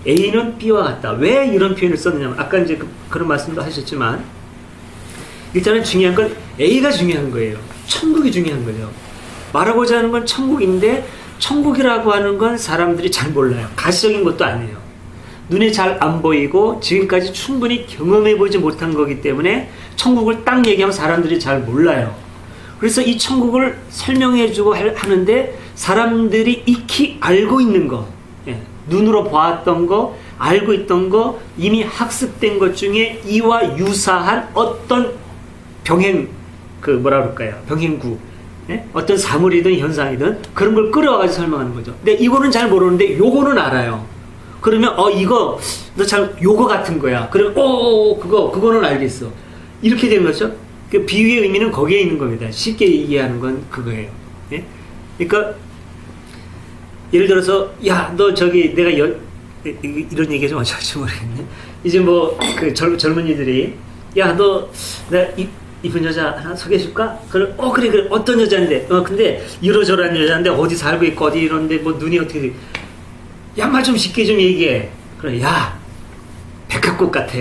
A는 B와 같다. 왜 이런 표현을 썼느냐면, 아까 이제 그런 말씀도 하셨지만, 일단은 중요한 건 A가 중요한 거예요. 천국이 중요한 거죠. 말하고자 하는 건 천국인데, 천국이라고 하는 건 사람들이 잘 몰라요. 가시적인 것도 아니에요. 눈에 잘 안 보이고 지금까지 충분히 경험해보지 못한 거기 때문에 천국을 딱 얘기하면 사람들이 잘 몰라요. 그래서 이 천국을 설명해주고 하는데, 사람들이 익히 알고 있는 거, 눈으로 보았던 거, 알고 있던 거, 이미 학습된 것 중에 이와 유사한 어떤 병행구, 어떤 사물이든 현상이든 그런 걸 끌어와가지고 설명하는 거죠. 근데 이거는 잘 모르는데 요거는 알아요. 그러면 이거 너 참 요거 같은 거야. 그럼 그거는 알겠어. 이렇게 되는 거죠. 그 비유의 의미는 거기에 있는 겁니다. 쉽게 이해하는 건 그거예요. 예? 그러니까 예를 들어서, 야, 너 저기 내가 이런 얘기 좀 어쩔지 모르겠네. 이제 뭐 그 젊은이들이, 야, 너 내가 이쁜 여자 하나 소개해줄까? 그래 어떤 여자인데? 근데 이러저러한 여자인데 어디 살고 있고 어디 이런데 뭐 눈이 어떻게 돼? 야, 말 좀 쉽게 좀 얘기해. 그래, 야, 백합꽃 같아.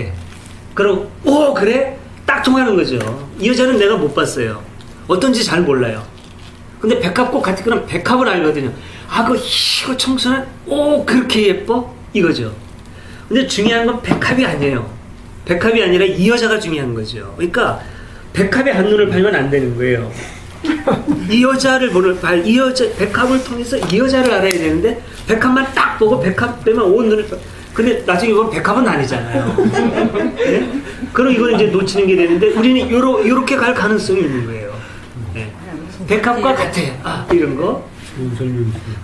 그럼, 그래? 딱 통하는 거죠. 이 여자는 내가 못 봤어요. 어떤지 잘 몰라요. 근데 백합꽃 같아. 그럼 백합을 알거든요. 그 희고 청순한, 그렇게 예뻐? 이거죠. 근데 중요한 건 백합이 아니에요. 백합이 아니라 이 여자가 중요한 거죠. 그러니까, 백합의 한눈을 팔면 안 되는 거예요. 이 여자를 백합을 통해서 이 여자를 알아야 되는데, 백합만 딱 보고 백합 빼면 온 눈을 근데 나중에 보면 백합은 아니잖아요. 네? 그럼 이걸 이제 놓치는 게 되는데, 우리는 요렇게 갈 가능성이 있는 거예요. 네. 백합과 같아. 이런 거.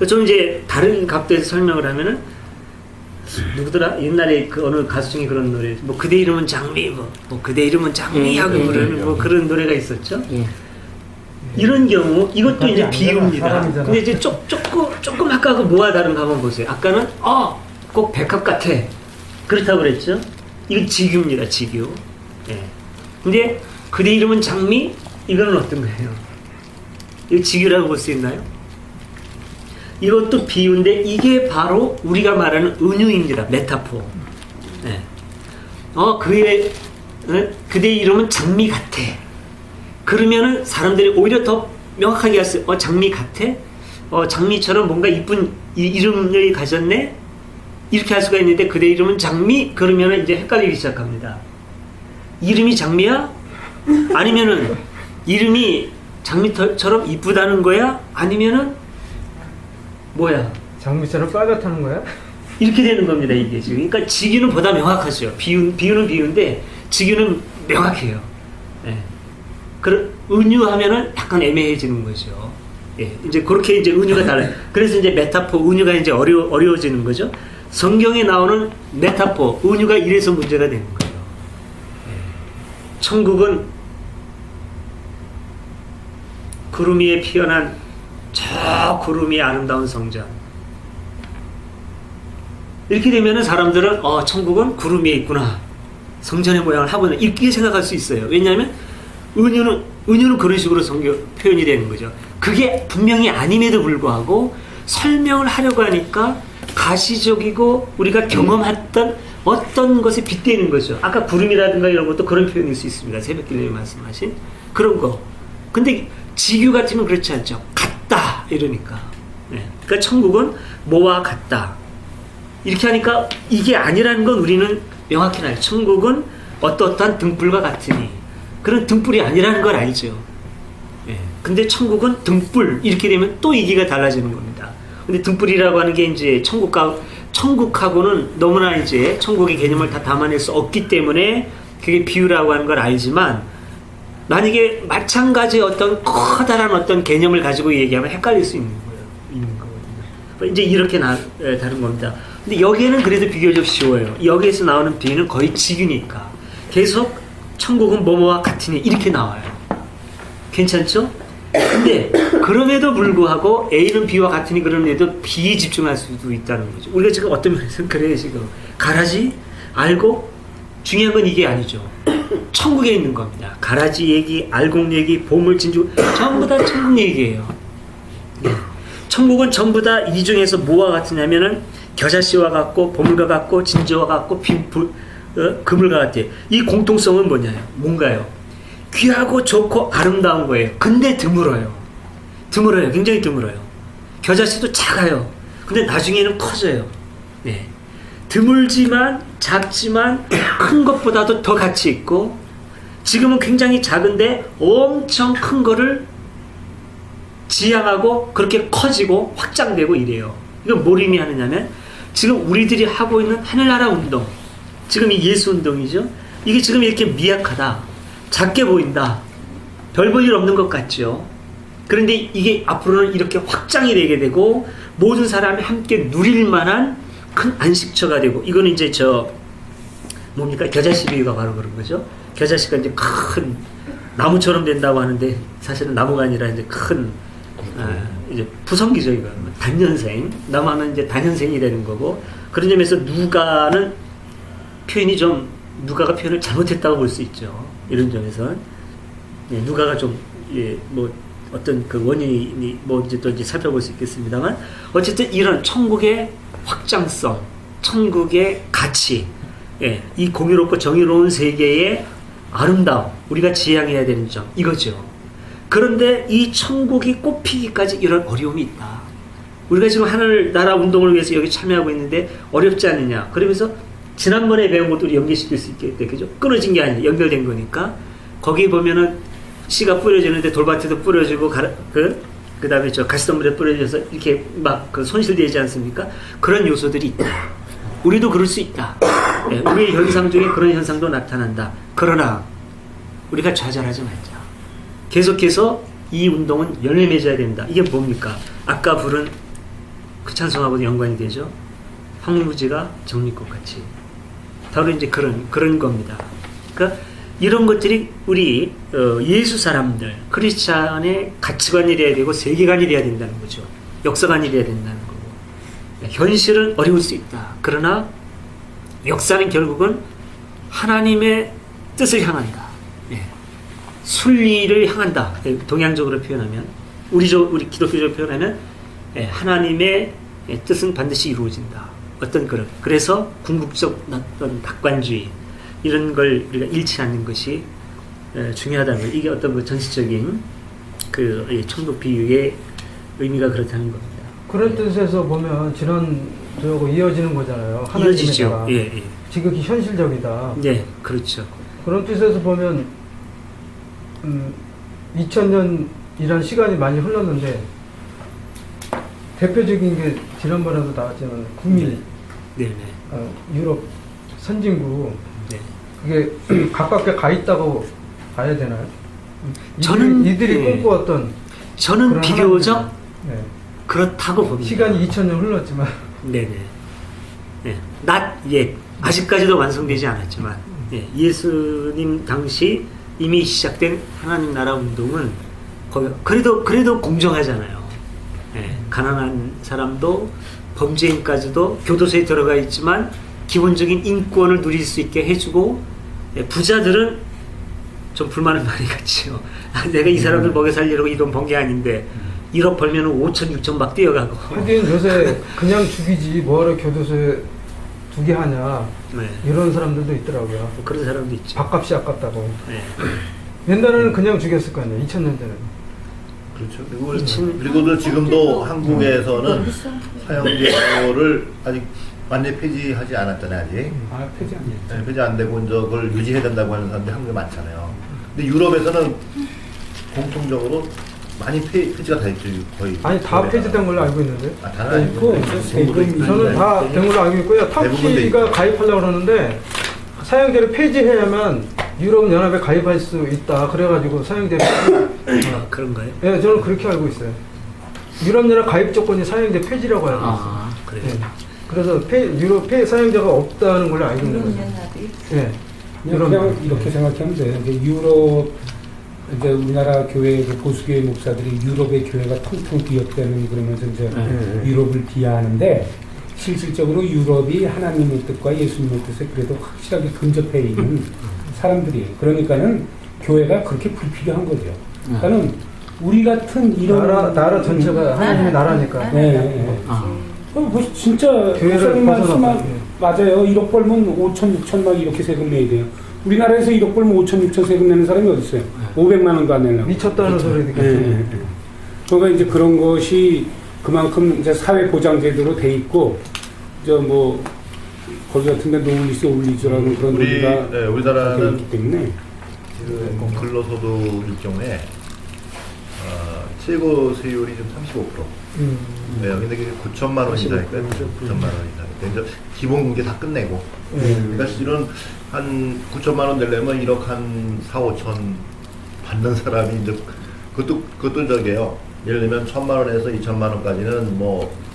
좀 이제 다른 각도에서 설명을 하면은, 누구더라? 옛날에 그 어느 가수 중에 그런 노래, 뭐 그대 이름은 장미, 뭐 그대 이름은 장미 하고 부르는 뭐 그런 노래가 있었죠. 이런 경우, 이것도 이제 비유입니다. 근데 이제 조금 아까 그 뭐와 다른가 한번 보세요. 아까는 꼭 백합 같아. 그렇다고 그랬죠. 이건 직유입니다. 직유. 예. 근데 그대 이름은 장미? 이거는 어떤 거예요? 이거 직유라고 볼 수 있나요? 이것도 비유인데, 이게 바로 우리가 말하는 은유입니다. 메타포. 예. 그대 이름은 장미 같아. 그러면은 사람들이 오히려 더 명확하게 할 수, 장미 같아? 장미처럼 뭔가 이쁜 이름을 가졌네? 이렇게 할 수가 있는데, 그대 이름은 장미? 그러면은 이제 헷갈리기 시작합니다. 이름이 장미야? 아니면은 이름이 장미처럼 이쁘다는 거야? 아니면은 뭐야? 장미처럼 빨갛다는 거야? 이렇게 되는 겁니다, 이게 지금. 그러니까 직유는 보다 명확하죠. 비유는 비유인데 직유는 명확해요. 예. 은유하면은 약간 애매해지는 거죠. 예. 이제 그렇게 이제 은유가 달라요. 그래서 이제 메타포, 은유가 이제 어려워지는 거죠. 성경에 나오는 메타포, 은유가 이래서 문제가 되는 거예요. 예. 천국은 구름 위에 피어난 저 구름 위에 아름다운 성전. 이렇게 되면은 사람들은 천국은 구름 위에 있구나. 성전의 모양을 하고 있나. 이렇게 생각할 수 있어요. 왜냐하면 은유는 그런 식으로 성경 표현이 되는 거죠. 그게 분명히 아님에도 불구하고 설명을 하려고 하니까 가시적이고 우리가 경험했던 어떤 것에 빗대는 거죠. 아까 구름이라든가 이런 것도 그런 표현일 수 있습니다. 새벽길님이 말씀하신 그런 거. 근데 직유 같으면 그렇지 않죠. 같다 이러니까. 예. 그러니까 천국은 뭐와 같다. 이렇게 하니까 이게 아니라는 건 우리는 명확히 알죠. 천국은 어떠한 등불과 같으니 그런 등불이 아니라는 걸 알죠. 예. 근데 천국은 등불 이렇게 되면 또 얘기가 달라지는 겁니다. 근데 등불이라고 하는 게 이제 천국하고는 너무나 이제 천국의 개념을 다 담아낼 수 없기 때문에 그게 비유라고 하는 걸 알지만 만약에 마찬가지의 어떤 커다란 어떤 개념을 가지고 얘기하면 헷갈릴 수 있는 거거든요. 이제 이렇게 다른 겁니다. 근데 여기에는 그래도 비교적 쉬워요. 여기에서 나오는 비유는 거의 직유니까 계속 천국은 뭐뭐와 같으니 이렇게 나와요. 괜찮죠? 근데 그럼에도 불구하고 A는 B와 같으니 그럼에도 B에 집중할 수도 있다는 거죠. 우리가 지금 어떤 면에서 그래요. 지금 가라지 알고 중요한 건 이게 아니죠. 천국에 있는 겁니다. 가라지 얘기, 알곡 얘기, 보물, 진주 전부 다 천국 얘기예요. 네. 천국은 전부 다 이 중에서 뭐와 같으냐면은 겨자씨와 같고 보물과 같고 진주와 같고 그물과 같아요. 이 공통성은 뭐냐요? 뭔가요? 귀하고 좋고 아름다운 거예요. 근데 드물어요. 굉장히 드물어요. 겨자씨도 작아요. 근데 나중에는 커져요. 네. 드물지만 작지만 큰 것보다도 더 가치 있고 지금은 굉장히 작은데 엄청 큰 거를 지향하고 그렇게 커지고 확장되고 이래요. 이건 뭘 의미하느냐면 지금 우리들이 하고 있는 하늘나라 운동, 지금 이 예수 운동이죠. 이게 지금 이렇게 미약하다, 작게 보인다, 별 볼 일 없는 것 같죠. 그런데 이게 앞으로는 이렇게 확장이 되게 되고 모든 사람이 함께 누릴 만한 큰 안식처가 되고, 이거는 이제 뭡니까? 겨자씨 비유가 바로 그런 거죠. 겨자씨가 이제 큰 나무처럼 된다고 하는데 사실은 나무가 아니라 이제 큰 이제 부성기죠. 이거 단연생, 나무는 이제 단연생이 되는 거고, 그런 점에서 누가는 표현이 좀 누가가 표현을 잘못했다고 볼 수 있죠. 이런 점에서 누가가 좀 뭐 어떤 그 원인이 뭐 이제 또 이제 살펴볼 수 있겠습니다만, 어쨌든 이런 천국의 확장성, 천국의 가치, 이 공유롭고 정의로운 세계의 아름다움, 우리가 지향해야 되는 점, 이거죠. 그런데 이 천국이 꼽히기까지 이런 어려움이 있다. 우리가 지금 하늘나라 운동을 위해서 여기 참여하고 있는데 어렵지 않느냐. 그러면서 지난번에 배운 것도 연계시킬 수 있겠다. 그죠? 끊어진 게 아니라 연결된 거니까. 거기 보면은 씨가 뿌려지는데 돌밭에도 뿌려지고, 그 다음에 가시덤불에 뿌려져서 이렇게 막 그 손실되지 않습니까? 그런 요소들이 있다. 우리도 그럴 수 있다. 우리의 현상 중에 그런 현상도 나타난다. 그러나 우리가 좌절하지 말자. 계속해서 이 운동은 열매 맺어야 된다. 이게 뭡니까? 아까 부른 그 찬송하고도 연관이 되죠. 황무지가 정리꽃같이. 바로 이제 그런 겁니다. 그러니까 이런 것들이 우리 예수 사람들, 크리스찬의 가치관이 돼야 되고 세계관이 돼야 된다는 거죠. 역사관이 돼야 된다는 거고. 현실은 어려울 수 있다. 그러나 역사는 결국은 하나님의 뜻을 향한다. 순리를 향한다. 동양적으로 표현하면, 우리 기독교적으로 표현하면 하나님의 뜻은 반드시 이루어진다. 어떤 그래서 궁극적 어떤 낙관주의, 이런 걸 우리가 잃지 않는 것이 중요하다는 거. 이게 어떤 그 전시적인 그 천국 비유의 의미가 그렇다는 겁니다. 그런 뜻에서 보면 지난 저하고 이어지는 거잖아요. 이어지죠. 예. 지극히 현실적이다. 네, 그렇죠. 그런 뜻에서 보면 2000년이란 시간이 많이 흘렀는데 대표적인 게 지난번에도 나왔지만 북미, 유럽 선진국, 그게 가깝게 가 있다고 봐야 되나요? 이들이 꿈꾸었던, 저는 비교적 그렇다고 봅니다. 시간이 2000년 흘렀지만, 아직까지도 완성되지 않았지만, 예수님 당시 이미 시작된 하나님 나라 운동은 그래도 공정하잖아요. 가난한 사람도 범죄인까지도 교도소에 들어가 있지만 기본적인 인권을 누릴 수 있게 해주고, 부자들은 좀 불만을 많이 갖지요. 내가 이 사람들 먹여 살리려고 이 돈 번 게 아닌데 1억 벌면 5천, 6천 막 뛰어가고. 하긴 요새 그냥 죽이지 뭐하러 교도소에 두게 하냐, 이런 사람들도 있더라고요. 그런 사람도 있죠. 밥값이 아깝다고. 옛날에는 그냥 죽였을 거 아니에요. 2000년 전에는. 그렇죠. 그리고 이천- 그리고도 지금도 한국에서는 사형제도를 아직 완전히 폐지하지 않았잖아요, 아직. 아, 폐지 안 됐죠. 네, 폐지 안 되고 이제 그걸 유지해야 된다고 하는 사람들이 한국에 많잖아요. 근데 유럽에서는 공통적으로 많이 폐지가 다 있죠, 거의. 아니 다 폐지된 걸로 알고 있는데. 아, 다는 아니고. 그 세금 저는 다 된 걸로 알고 있고요. 대부분 돼 있죠. 터키가 가입하려고 그러는데 사형제를 폐지해야만 유럽 연합에 가입할 수 있다. 그래가지고 사형제를 아, 그런가요? 예, 저는 그렇게 알고 있어요. 유럽 연합 가입 조건이 사형제 폐지라고 알고 있어요. 아, 그래요. 예. 그래서 유럽 사형제가 없다는 걸로 알고 있는 거죠. 연합이 예. 그냥 이렇게 생각하면 돼요. 이제 유럽, 이제 우리나라 교회, 그 보수교회 목사들이 유럽의 교회가 텅텅 비었다는 그러면서 이제 유럽을 비하하는데 실질적으로 유럽이 하나님의 뜻과 예수님의 뜻에 그래도 확실하게 근접해 있는 사람들이에요. 그러니까는 교회가 그렇게 불필요한 거죠. 그러니까는 우리 같은 이런 나라 전체가 하나님의 나라니까. 네, 네. 뭐 진짜 교회를 목사님 말씀 벗어나서. 맞아요. 1억 벌면 5천, 6천 막 이렇게 세금 내야 돼요. 우리나라에서 1억 벌면 5천, 6천 세금 내는 사람이 어디 있어요? 500만 원도 안 내려고. 미쳤다는 소리 듣겠죠. 그러니까 이제 그런 것이 그만큼 이제 사회 보장 제도로 돼 있고, 저 뭐 거기 같은데 노블리스 올리즈라는 그런 논리가 돼 우리나라는 있기 때문에 지금 근로소득일 경우에 최고 세율이 좀 35%. 네, 근데 그게 9천만 원 이상이니까 9천만 원 이상. 이제 기본 공제 다 끝내고. 그러니까 실은 한 9천만 원 내려면 1억 한 4, 5천 받는 사람이 이제 그것도 저게요. 예를 들면 1,000만 원에서 2천만 원까지는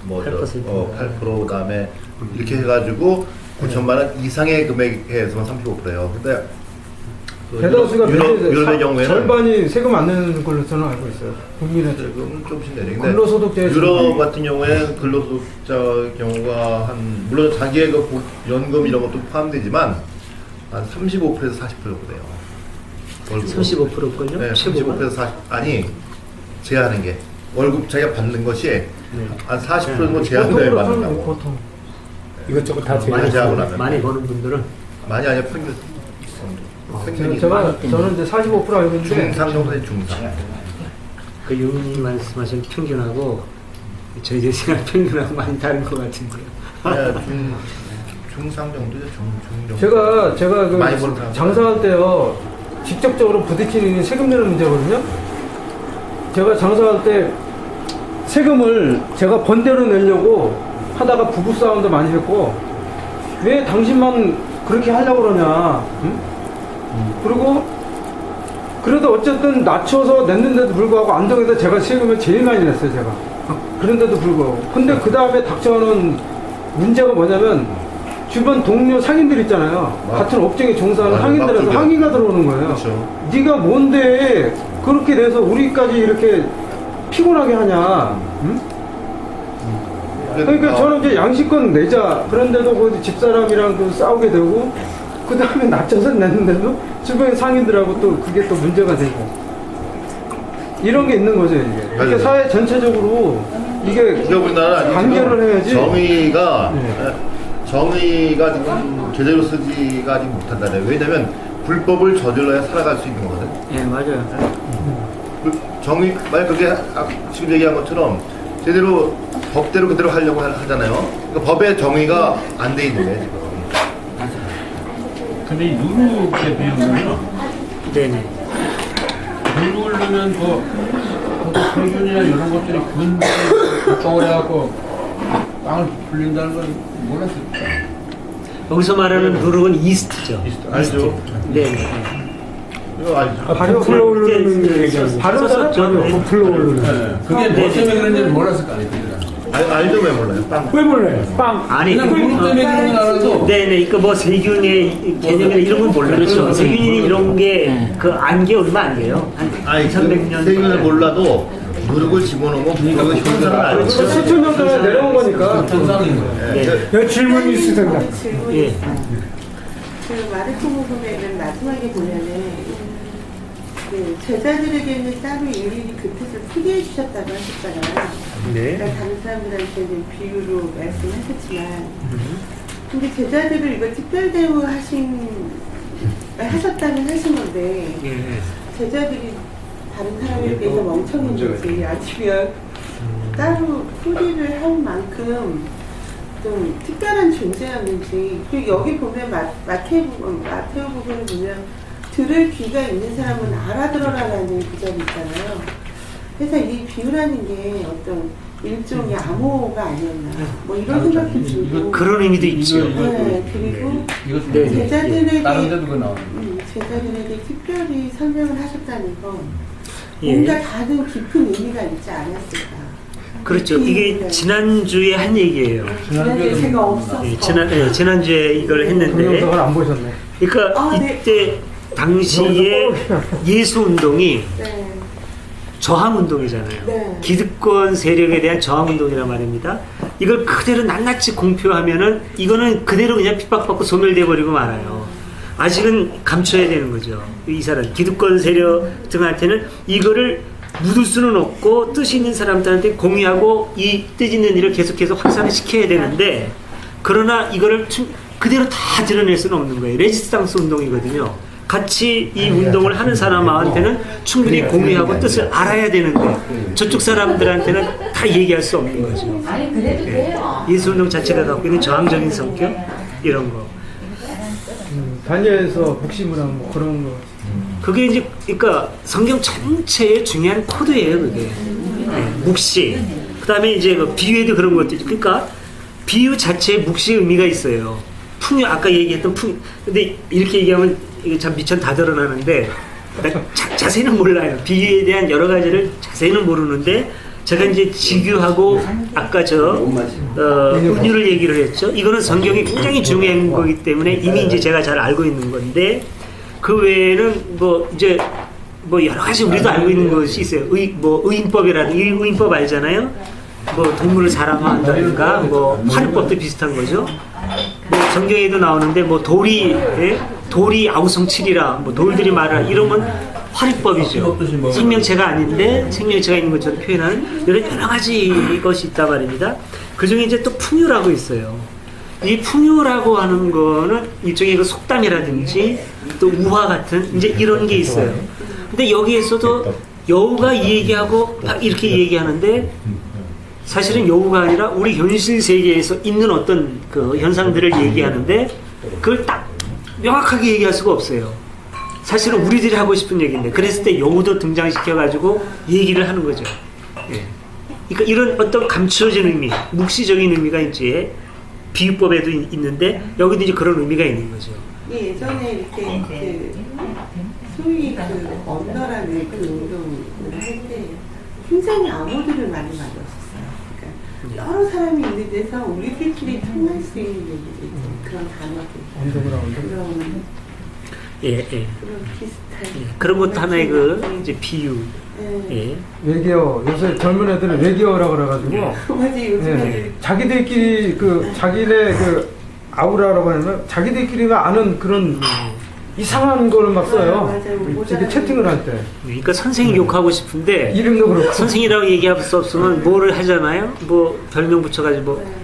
8% 그다음에 이렇게 해가지고 9천만 원 이상의 금액에서만 35%예요. 근데 대다수가 유럽의 경우에는 절반이 세금 안 내는 걸로 저는 알고 있어요. 국민의 세금은 조금씩 내죠. 근로소득세 유럽 같은 경우에 근로소득자 경우가 물론 자기의 그 연금 이런 것도 포함되지만 한 35%에서 40% 정도 돼요. 35%걸요? 네, 최고가? 35%에서 40 아니 제한하는 게 월급 자기가 받는 것이 한 40% 정도 제한을 받는다고. 보통. 이것저것 다 많이 제하고 나면 많이 버는 분들은 많이 아니야 평균. 평균이 저는 이제 45% 알고 있는데 중상 정도 돼 중상. 그 유민이 말씀하신 평균하고 저희들 생각 평균하고 많이 다른 것 같은데요. 네, 중상 정도죠. 중 정도. 제가 그 많이 버는 사람. 장사할 때요 직접적으로 부딪히는 게 세금 내는 문제거든요. 제가 장사할 때 세금을 제가 번대로 내려고 하다가 부부싸움도 많이 했고 왜 당신만 그렇게 하려고 그러냐. 응? 그리고 그래도 어쨌든 낮춰서 냈는데도 불구하고 안동에서 제가 세금을 제일 많이 냈어요. 제가 그런데도 불구하고. 근데 그 다음에 닥쳐오는 문제가 뭐냐면 주변 동료 상인들 있잖아요. 같은 업종에 종사하는 상인들에서 항의가 들어오는 거예요. 그렇죠. 네가 뭔데 그렇게 돼서 우리까지 이렇게 피곤하게 하냐. 응? 그러니까 저는 이제 양식권 내자. 그런데도 그 집사람이랑 또 싸우게 되고 그 다음에 낮춰서 냈는데도 주변 상인들하고 또 그게 또 문제가 되고 이런 게 있는 거죠 이게. 그러니까 사회 전체적으로 이게 우리나라 관계를 해야지. 정의가 지금 제대로 쓰지가 아직 못한다네. 왜냐면 불법을 저질러야 살아갈 수 있는 거거든. 예, 맞아요. 정의, 만약 그게 지금 얘기한 것처럼 제대로 법대로 그대로 하려고 하잖아요. 그러니까 법의 정의가 안 돼 있는 거예요, 지금. 근데 이 누룩에 비하면요. 네네. 누룩을 넣으면 세균이나 이런 것들이 걱정을 해갖고 빵을 불린다는 건 몰랐을 거예요. 여기서 말하는 누룩은 이스트죠. 알죠? 네. 이거 알죠? 부풀어 오르는 얘기하는 거. 부풀어 오르는. 그게 뭐 때문에 그런지는 몰랐을 거 아니에요. 알죠? 왜 몰라요? 빵. 왜 몰라요? 빵. 아니, 그냥 누룩 때문에 그런 건 알아도 네네. 그 뭐 세균의 개념이나 이런 건 몰라요. 그렇죠. 세균이 이런 게 그 안개 얼마 안 돼요. 한 2100년. 세균을 몰라도 누룩을 집어넣으면 그거 현상을 알죠. 수천 년 전에 내려온 거니까. 현상인 거예요. 네. 여기 질문이 있으신가? 예. 그 마르코 복음에는 마지막에 보면은 그 제자들에게는 따로 일일이 그 뜻을 풀이해 주셨다고 하셨잖아요. 네. 그러니까 다른 사람들한테는 비유로 말씀하셨지만, 근데 제자들을 이걸 특별 대우하셨다면 하신 건데 예. 제자들이 다른 사람에 비해서 멍청해지지 아니면 따로 소리를 할 만큼 좀 특별한 존재였는지. 그리고 여기 보면 마태오 부분을 보면 들을 귀가 있는 사람은 알아들어라라는 구절이 있잖아요. 그래서 이 비유라는 게 어떤 일종의 암호가 아니었나 뭐 이런 생각도 들고 그런 의미도 있죠. 네, 그리고 이거 제자들에게 다른 데도 그 나오는 제자들에게 특별히 설명을 하셨다는 건 예. 뭔가 다른 깊은 의미가 있지 않았을까. 그렇죠. 이게 지난주에 한 얘기예요. 지난주에 제가 없었어. 지난주에 이걸 했는데, 동영상을 안 보셨네. 그러니까 네. 이때 당시에 예수 운동이 네. 저항 운동이잖아요. 네. 기득권 세력에 대한 저항 운동이란 말입니다. 이걸 그대로 낱낱이 공표하면은 이거는 그대로 그냥 핍박받고 소멸돼 버리고 말아요. 아직은 감춰야 되는 거죠. 이 사람 기득권 세력 등한테는 이거를 묻을 수는 없고 뜻 있는 사람들한테 공유하고 이 뜻 있는 일을 계속해서 확산을 시켜야 되는데, 그러나 이거를 그대로 다 드러낼 수는 없는 거예요. 레지스탕스 운동이거든요. 같이 이 운동을 하는 사람한테는 충분히 공유하고 뜻을 알아야 되는데 저쪽 사람들한테는 다 얘기할 수 없는 거죠. 아니 그래도 돼요. 예수 운동 자체가 갖고 있는 저항적인 성격 이런 거. 다니엘에서 복심이랑 뭐 그런 거. 그게 이제 그러니까 성경 전체의 중요한 코드예요. 그게 묵시. 그다음에 이제 그 비유에도 그런 것도 있죠. 그러니까 비유 자체에 묵시의 의미가 있어요. 풍요, 아까 얘기했던 풍요. 근데 이렇게 얘기하면 이게 참 미천 다 드러나는데 자세히는 몰라요. 비유에 대한 여러 가지를 자세히는 모르는데, 제가 이제 지규하고 아까 은유를 얘기를 했죠. 이거는 성경이 굉장히 중요한 거기 때문에 이미 이제 제가 잘 알고 있는 건데, 그 외에는 뭐 이제 뭐 여러 가지 우리도 알고 있는 것이 있어요. 의인법이라든지 의인법 알잖아요. 뭐 동물을 사랑한다든가 뭐 화류법도 비슷한 거죠. 뭐 성경에도 나오는데 뭐 돌이 아우성칠이라 뭐 돌들이 말하라 이런 건 화류법이죠. 생명체가 아닌데 생명체가 있는 것처럼 표현하는 여러 가지 것이 있단 말입니다. 그 중에 이제 또 풍요라고 있어요. 이 풍요라고 하는 거는 일종의 그 속담이라든지 또 우화 같은 이제 이런 게 있어요. 근데 여기에서도 여우가 이 얘기하고 이렇게 얘기하는데, 사실은 여우가 아니라 우리 현실 세계에서 있는 어떤 그 현상들을 얘기하는데 그걸 딱 명확하게 얘기할 수가 없어요. 사실은 우리들이 하고 싶은 얘기인데, 그랬을 때 여우도 등장시켜가지고 얘기를 하는 거죠. 예. 그러니까 이런 어떤 감추어진 의미, 묵시적인 의미가 이제 비유법에도 있는데 여기도 이제 그런 의미가 있는 거죠. 예전에 이렇게 소위 언더라는 그 운동을 할 때 굉장히 암호들을 많이 만들었었어요. 그러니까 여러 사람이 있는 데서 우리들끼리 통할 수 있는 얘기들, 그런 단어들. 언더그라운드. 그런 그런 비슷한. 그런 것도 하나의 그 이제 비유. 외계어, 요새 젊은 애들은 외계어라고 그래가지고 맞지, 요즘 애들. 자기들끼리 자기네 아우라라고 하면 자기들끼리가 아는 그런 이상한 거를 막 써요. 맞아요. 이렇게 채팅을 할 때. 그러니까 선생이 욕하고 싶은데 이름도 그렇고. 선생이라고 얘기할 수 없으면 뭐를 하잖아요. 뭐 별명 붙여가지고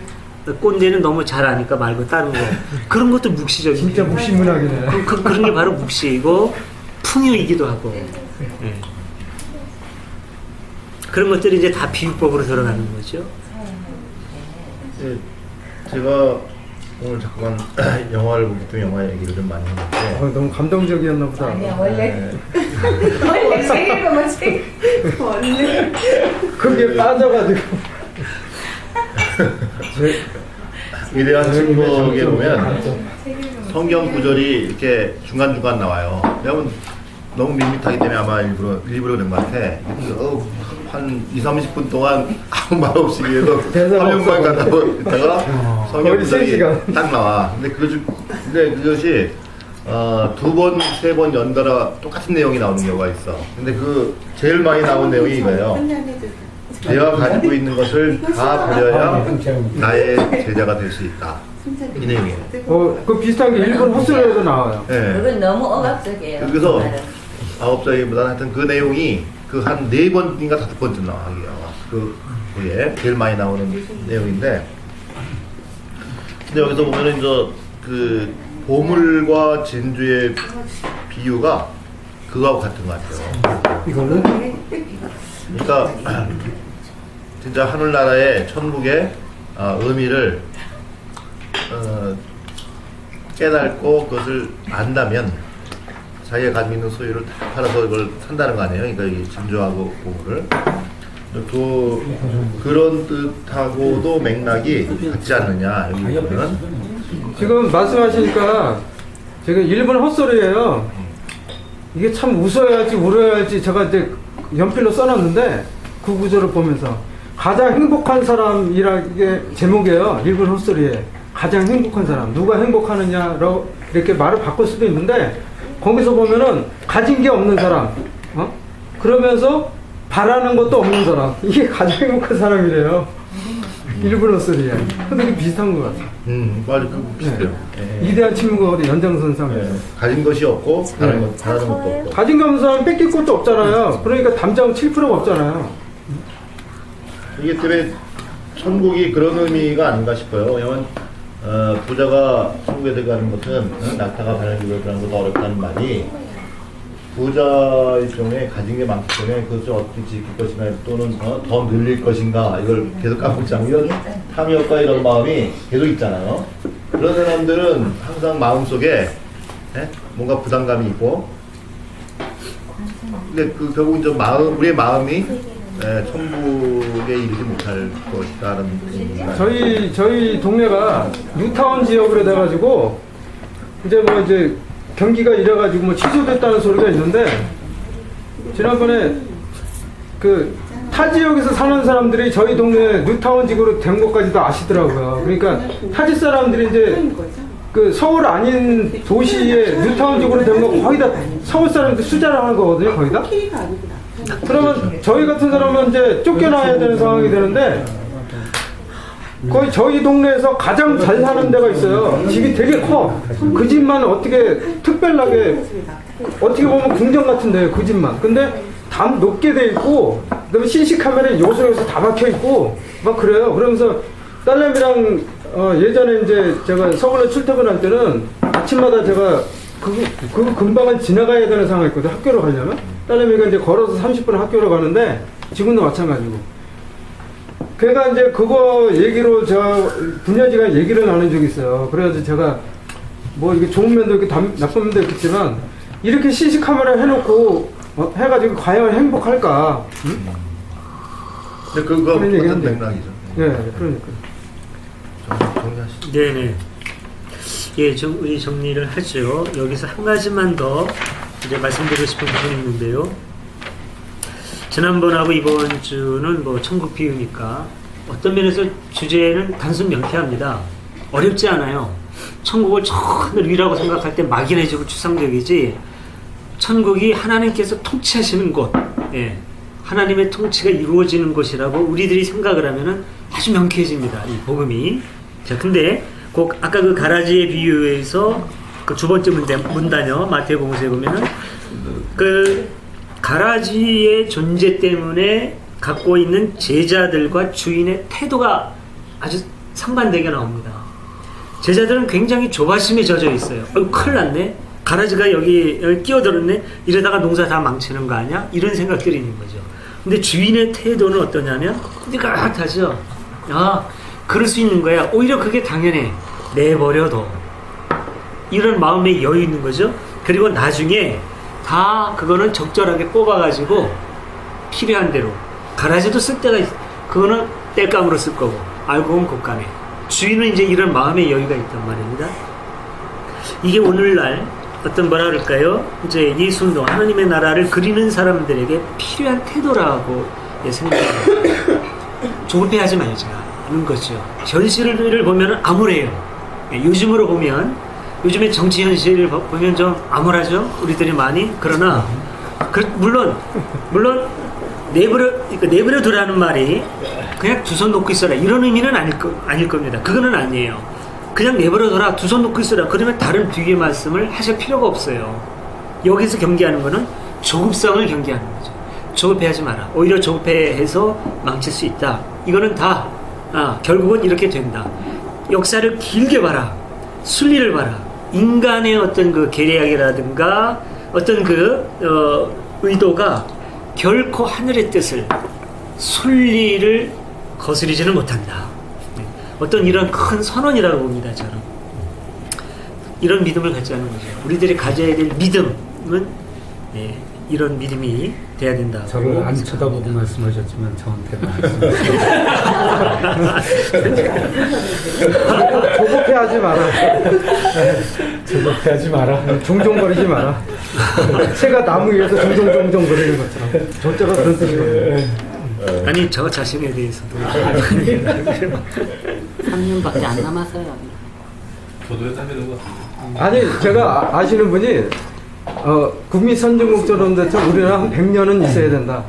꼰대는 너무 잘 아니까 말고 다른 거. 그런 것도 묵시적인. 진짜 묵시문학이네. 그런 게 바로 묵시이고 풍요이기도 하고. 네. 그런 것들이 이제 다 비유법으로 들어가는 거죠. 네, 제가 오늘 잠깐 영화를 보기 때문에 영화 얘기를 좀 많이 했는데 너무 감동적이었나 보다. 아니야 원래 책 읽으면 책 원래 그게 빠져가지고. 위대한 승부에 보면 성경 구절이 이렇게 중간중간 나와요. 왜냐면 너무 밋밋하기 때문에 아마 일부러 그런 것 같아. 한 20-30분 동안 아무 말 없이 위에서 화면만 갖다 있다가 성경 구절이 딱 나와. 근데 그것이 2번, 3번 연달아 똑같은 내용이 나오는 경우가 있어. 근데 그 제일 많이 나온 내용이 이거예요. 내가 가지고 있는 것을 다 버려야 나의 제자가 될 수 있다. 이 내용이에요. 그 비슷한 게 일본 호스에도 나와요. 네. 그건 너무 억압적이에요. 그래서 9자기보다는 하여튼 그 내용이 그 한 4번인가 5번쯤 나와요. 그게 제일 많이 나오는 내용인데, 근데 여기서 보면은 이제 그 보물과 진주의 비유가 그거하고 같은 것 같아요. 이거는 그러니까 진짜 하늘나라의 천국의 의미를 깨닫고 그것을 안다면 자기가 가지고 있는 소유를 다 팔아서 그걸 산다는 거 아니에요? 그러니까 이 진주하고 보물을 그런 뜻하고도 맥락이 같지 않느냐 여기는. 지금 말씀하시니까 제가 일본 헛소리예요. 이게 참 웃어야 할지 울어야 할지 제가 이제 연필로 써놨는데 그 구절을 보면서 가장 행복한 사람이라 이게 제목이에요. 일본 헛소리에 가장 행복한 사람 누가 행복하느냐로 이렇게 말을 바꿀 수도 있는데 거기서 보면은 가진 게 없는 사람 그러면서 바라는 것도 없는 사람 이게 가장 행복한 사람이래요. 일본 헛소리에. 근데 이게 비슷한 것 같아요. 맞아, 그 비슷해요. 네. 이대한 친구가 연장선상이에요. 가진 것이 없고 바라는 것도 없고. 가진 게 없는 사람 뺏길 것도 없잖아요. 그러니까 담장 칠 필요가 없잖아요. 이게 때문에 천국이 그런 의미가 아닌가 싶어요. 왜냐면 부자가 천국에 들어가는 것은 낙타가 바람에 들어가는 것도 어렵다는 말이 부자의 경우에 가진 게 많기 때문에 그것을 어떻게 지킬 것인가 또는 더 늘릴 것인가 이걸 계속 까먹지 않고 이런 탐욕과 이런 마음이 계속 있잖아요. 그런 사람들은 항상 마음속에 뭔가 부담감이 있고 근데 그 결국 이제 우리의 마음이 천국에 이르지 못할 것이다라는 저희 동네가 뉴타운 지역으로 돼가지고 이제 경기가 이래가지고 뭐 취소됐다는 소리가 있는데 지난번에 그 타 지역에서 사는 사람들이 저희 동네 뉴타운 지구로 된 것까지도 아시더라고요. 그러니까 타지 사람들이 이제 그 서울 아닌 도시에 뉴타운 지구로 된 거 거의 다 서울 사람들 수자를 하는 거거든요. 거의 다. 그러면 저희 같은 사람은 이제 쫓겨나야 되는 상황이 되는데 거의 저희 동네에서 가장 잘 사는 데가 있어요. 집이 되게 커. 그 집만 어떻게 특별하게 어떻게 보면 궁전 같은데요. 그 집만. 근데 담 높게 돼 있고 그다음에 CC 카메라에 요소요소 다 박혀 있고 막 그래요. 그러면서 딸내미랑 예전에 이제 제가 서울에 출퇴근할 때는 아침마다 제가 그 금방은 지나가야 되는 상황이었거든요. 학교로 가려면 딸내미가 이제 걸어서 30분 학교로 가는데 지금도 마찬가지고. 걔가 이제 그거 얘기로 저 부녀지가 얘기를 나눈 적이 있어요. 그래가지고 제가 뭐 이게 좋은 면도 있고 나쁜 면도 있겠지만 이렇게 CC 카메라 해놓고 해가지고 과연 행복할까? 응? 근데 그거 똑같은 맥락이죠. 네, 그러니까. 정리하시죠. 네네. 예, 우리 정리를 하죠. 여기서 한 가지만 더 이제 말씀드리고 싶은 부분이 있는데요. 지난번하고 이번 주는 뭐 천국 비유니까 어떤 면에서 주제는 단순 명쾌합니다. 어렵지 않아요. 천국을 저 하늘 위라고 생각할 때 막연해지고 추상적이지 천국이 하나님께서 통치하시는 곳, 예, 하나님의 통치가 이루어지는 곳이라고 우리들이 생각을 하면은 아주 명쾌해집니다. 이 복음이. 자, 근데 꼭 아까 그 가라지의 비유에서 그 두 번째 문단요 마태복음서에 보면은 그 가라지의 존재 때문에 갖고 있는 제자들과 주인의 태도가 아주 상반되게 나옵니다. 제자들은 굉장히 조바심에 젖어 있어요. 큰일 났네. 가라지가 여기 끼어들었네. 이러다가 농사 다 망치는 거 아니야? 이런 생각들이 있는 거죠. 근데 주인의 태도는 어떠냐면 느긋하죠. 그럴 수 있는 거야. 오히려 그게 당연해. 내버려둬. 이런 마음의 여유 있는 거죠. 그리고 나중에 다 그거는 적절하게 뽑아가지고 필요한 대로 가라지도 쓸 때가 있어. 그거는 땔감으로 쓸 거고 알고 보면 곶감에 주인은 이제 이런 마음의 여유가 있단 말입니다. 이게 오늘날 어떤 뭐라 그럴까요? 이제 예수도 하나님의 나라를 그리는 사람들에게 필요한 태도라고 생각합니다. 조급해하지 말자는 거죠. 현실을 보면 암울해요. 요즘으로 보면 요즘에 정치 현실을 보면 좀 암울하죠. 우리들이 많이. 그러나 물론 내버려 두라는 말이 그냥 두 손 놓고 있어라 이런 의미는 아닐 겁니다. 그거는 아니에요. 그냥 내버려 둬라, 두 손 놓고 있어라. 그러면 다른 뒤의 말씀을 하실 필요가 없어요. 여기서 경계하는 거는 조급성을 경계하는 거죠. 조급해하지 마라. 오히려 조급해해서 망칠 수 있다. 이거는 다 결국은 이렇게 된다. 역사를 길게 봐라. 순리를 봐라. 인간의 어떤 그 계략이라든가 어떤 의도가 결코 하늘의 뜻을 순리를 거스리지는 못한다. 어떤 이런 큰 선언이라고 봅니다. 저는 이런 믿음을 갖자는 거죠. 우리들이 가져야 될 믿음은 이런 믿음이 돼야 된다. 저를 안 쳐다보고 말씀하셨지만 저한테는 조급해하지 마라. 조급해하지 마라. 종종거리지 마라. 새가 나무 위에서 종종거리는 것처럼. 저자가 그런 뜻이거든요. 아니 저 자신에 대해서도 3년밖에 안 남았어요. 저도 해야 되는 것 같아요. 아니 제가 아시는 분이 국민선진국처럼 우리는 한 100년은 있어야 된다.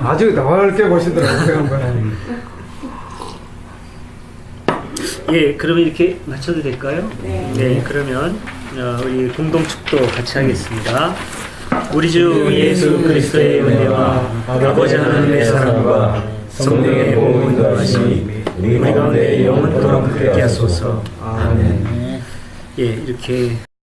아주 넓게 보시더라고요. 예, 그러면 이렇게 마쳐도 될까요? 네, 그러면 우리 공동 축도 같이 하겠습니다. 우리 주 예수 그리스도의 은혜와 아버지 하나님의 사랑과 성령의 보호인도하심이 우리 가운데 영원토록 함께 하소서. 아멘. 예, 이렇게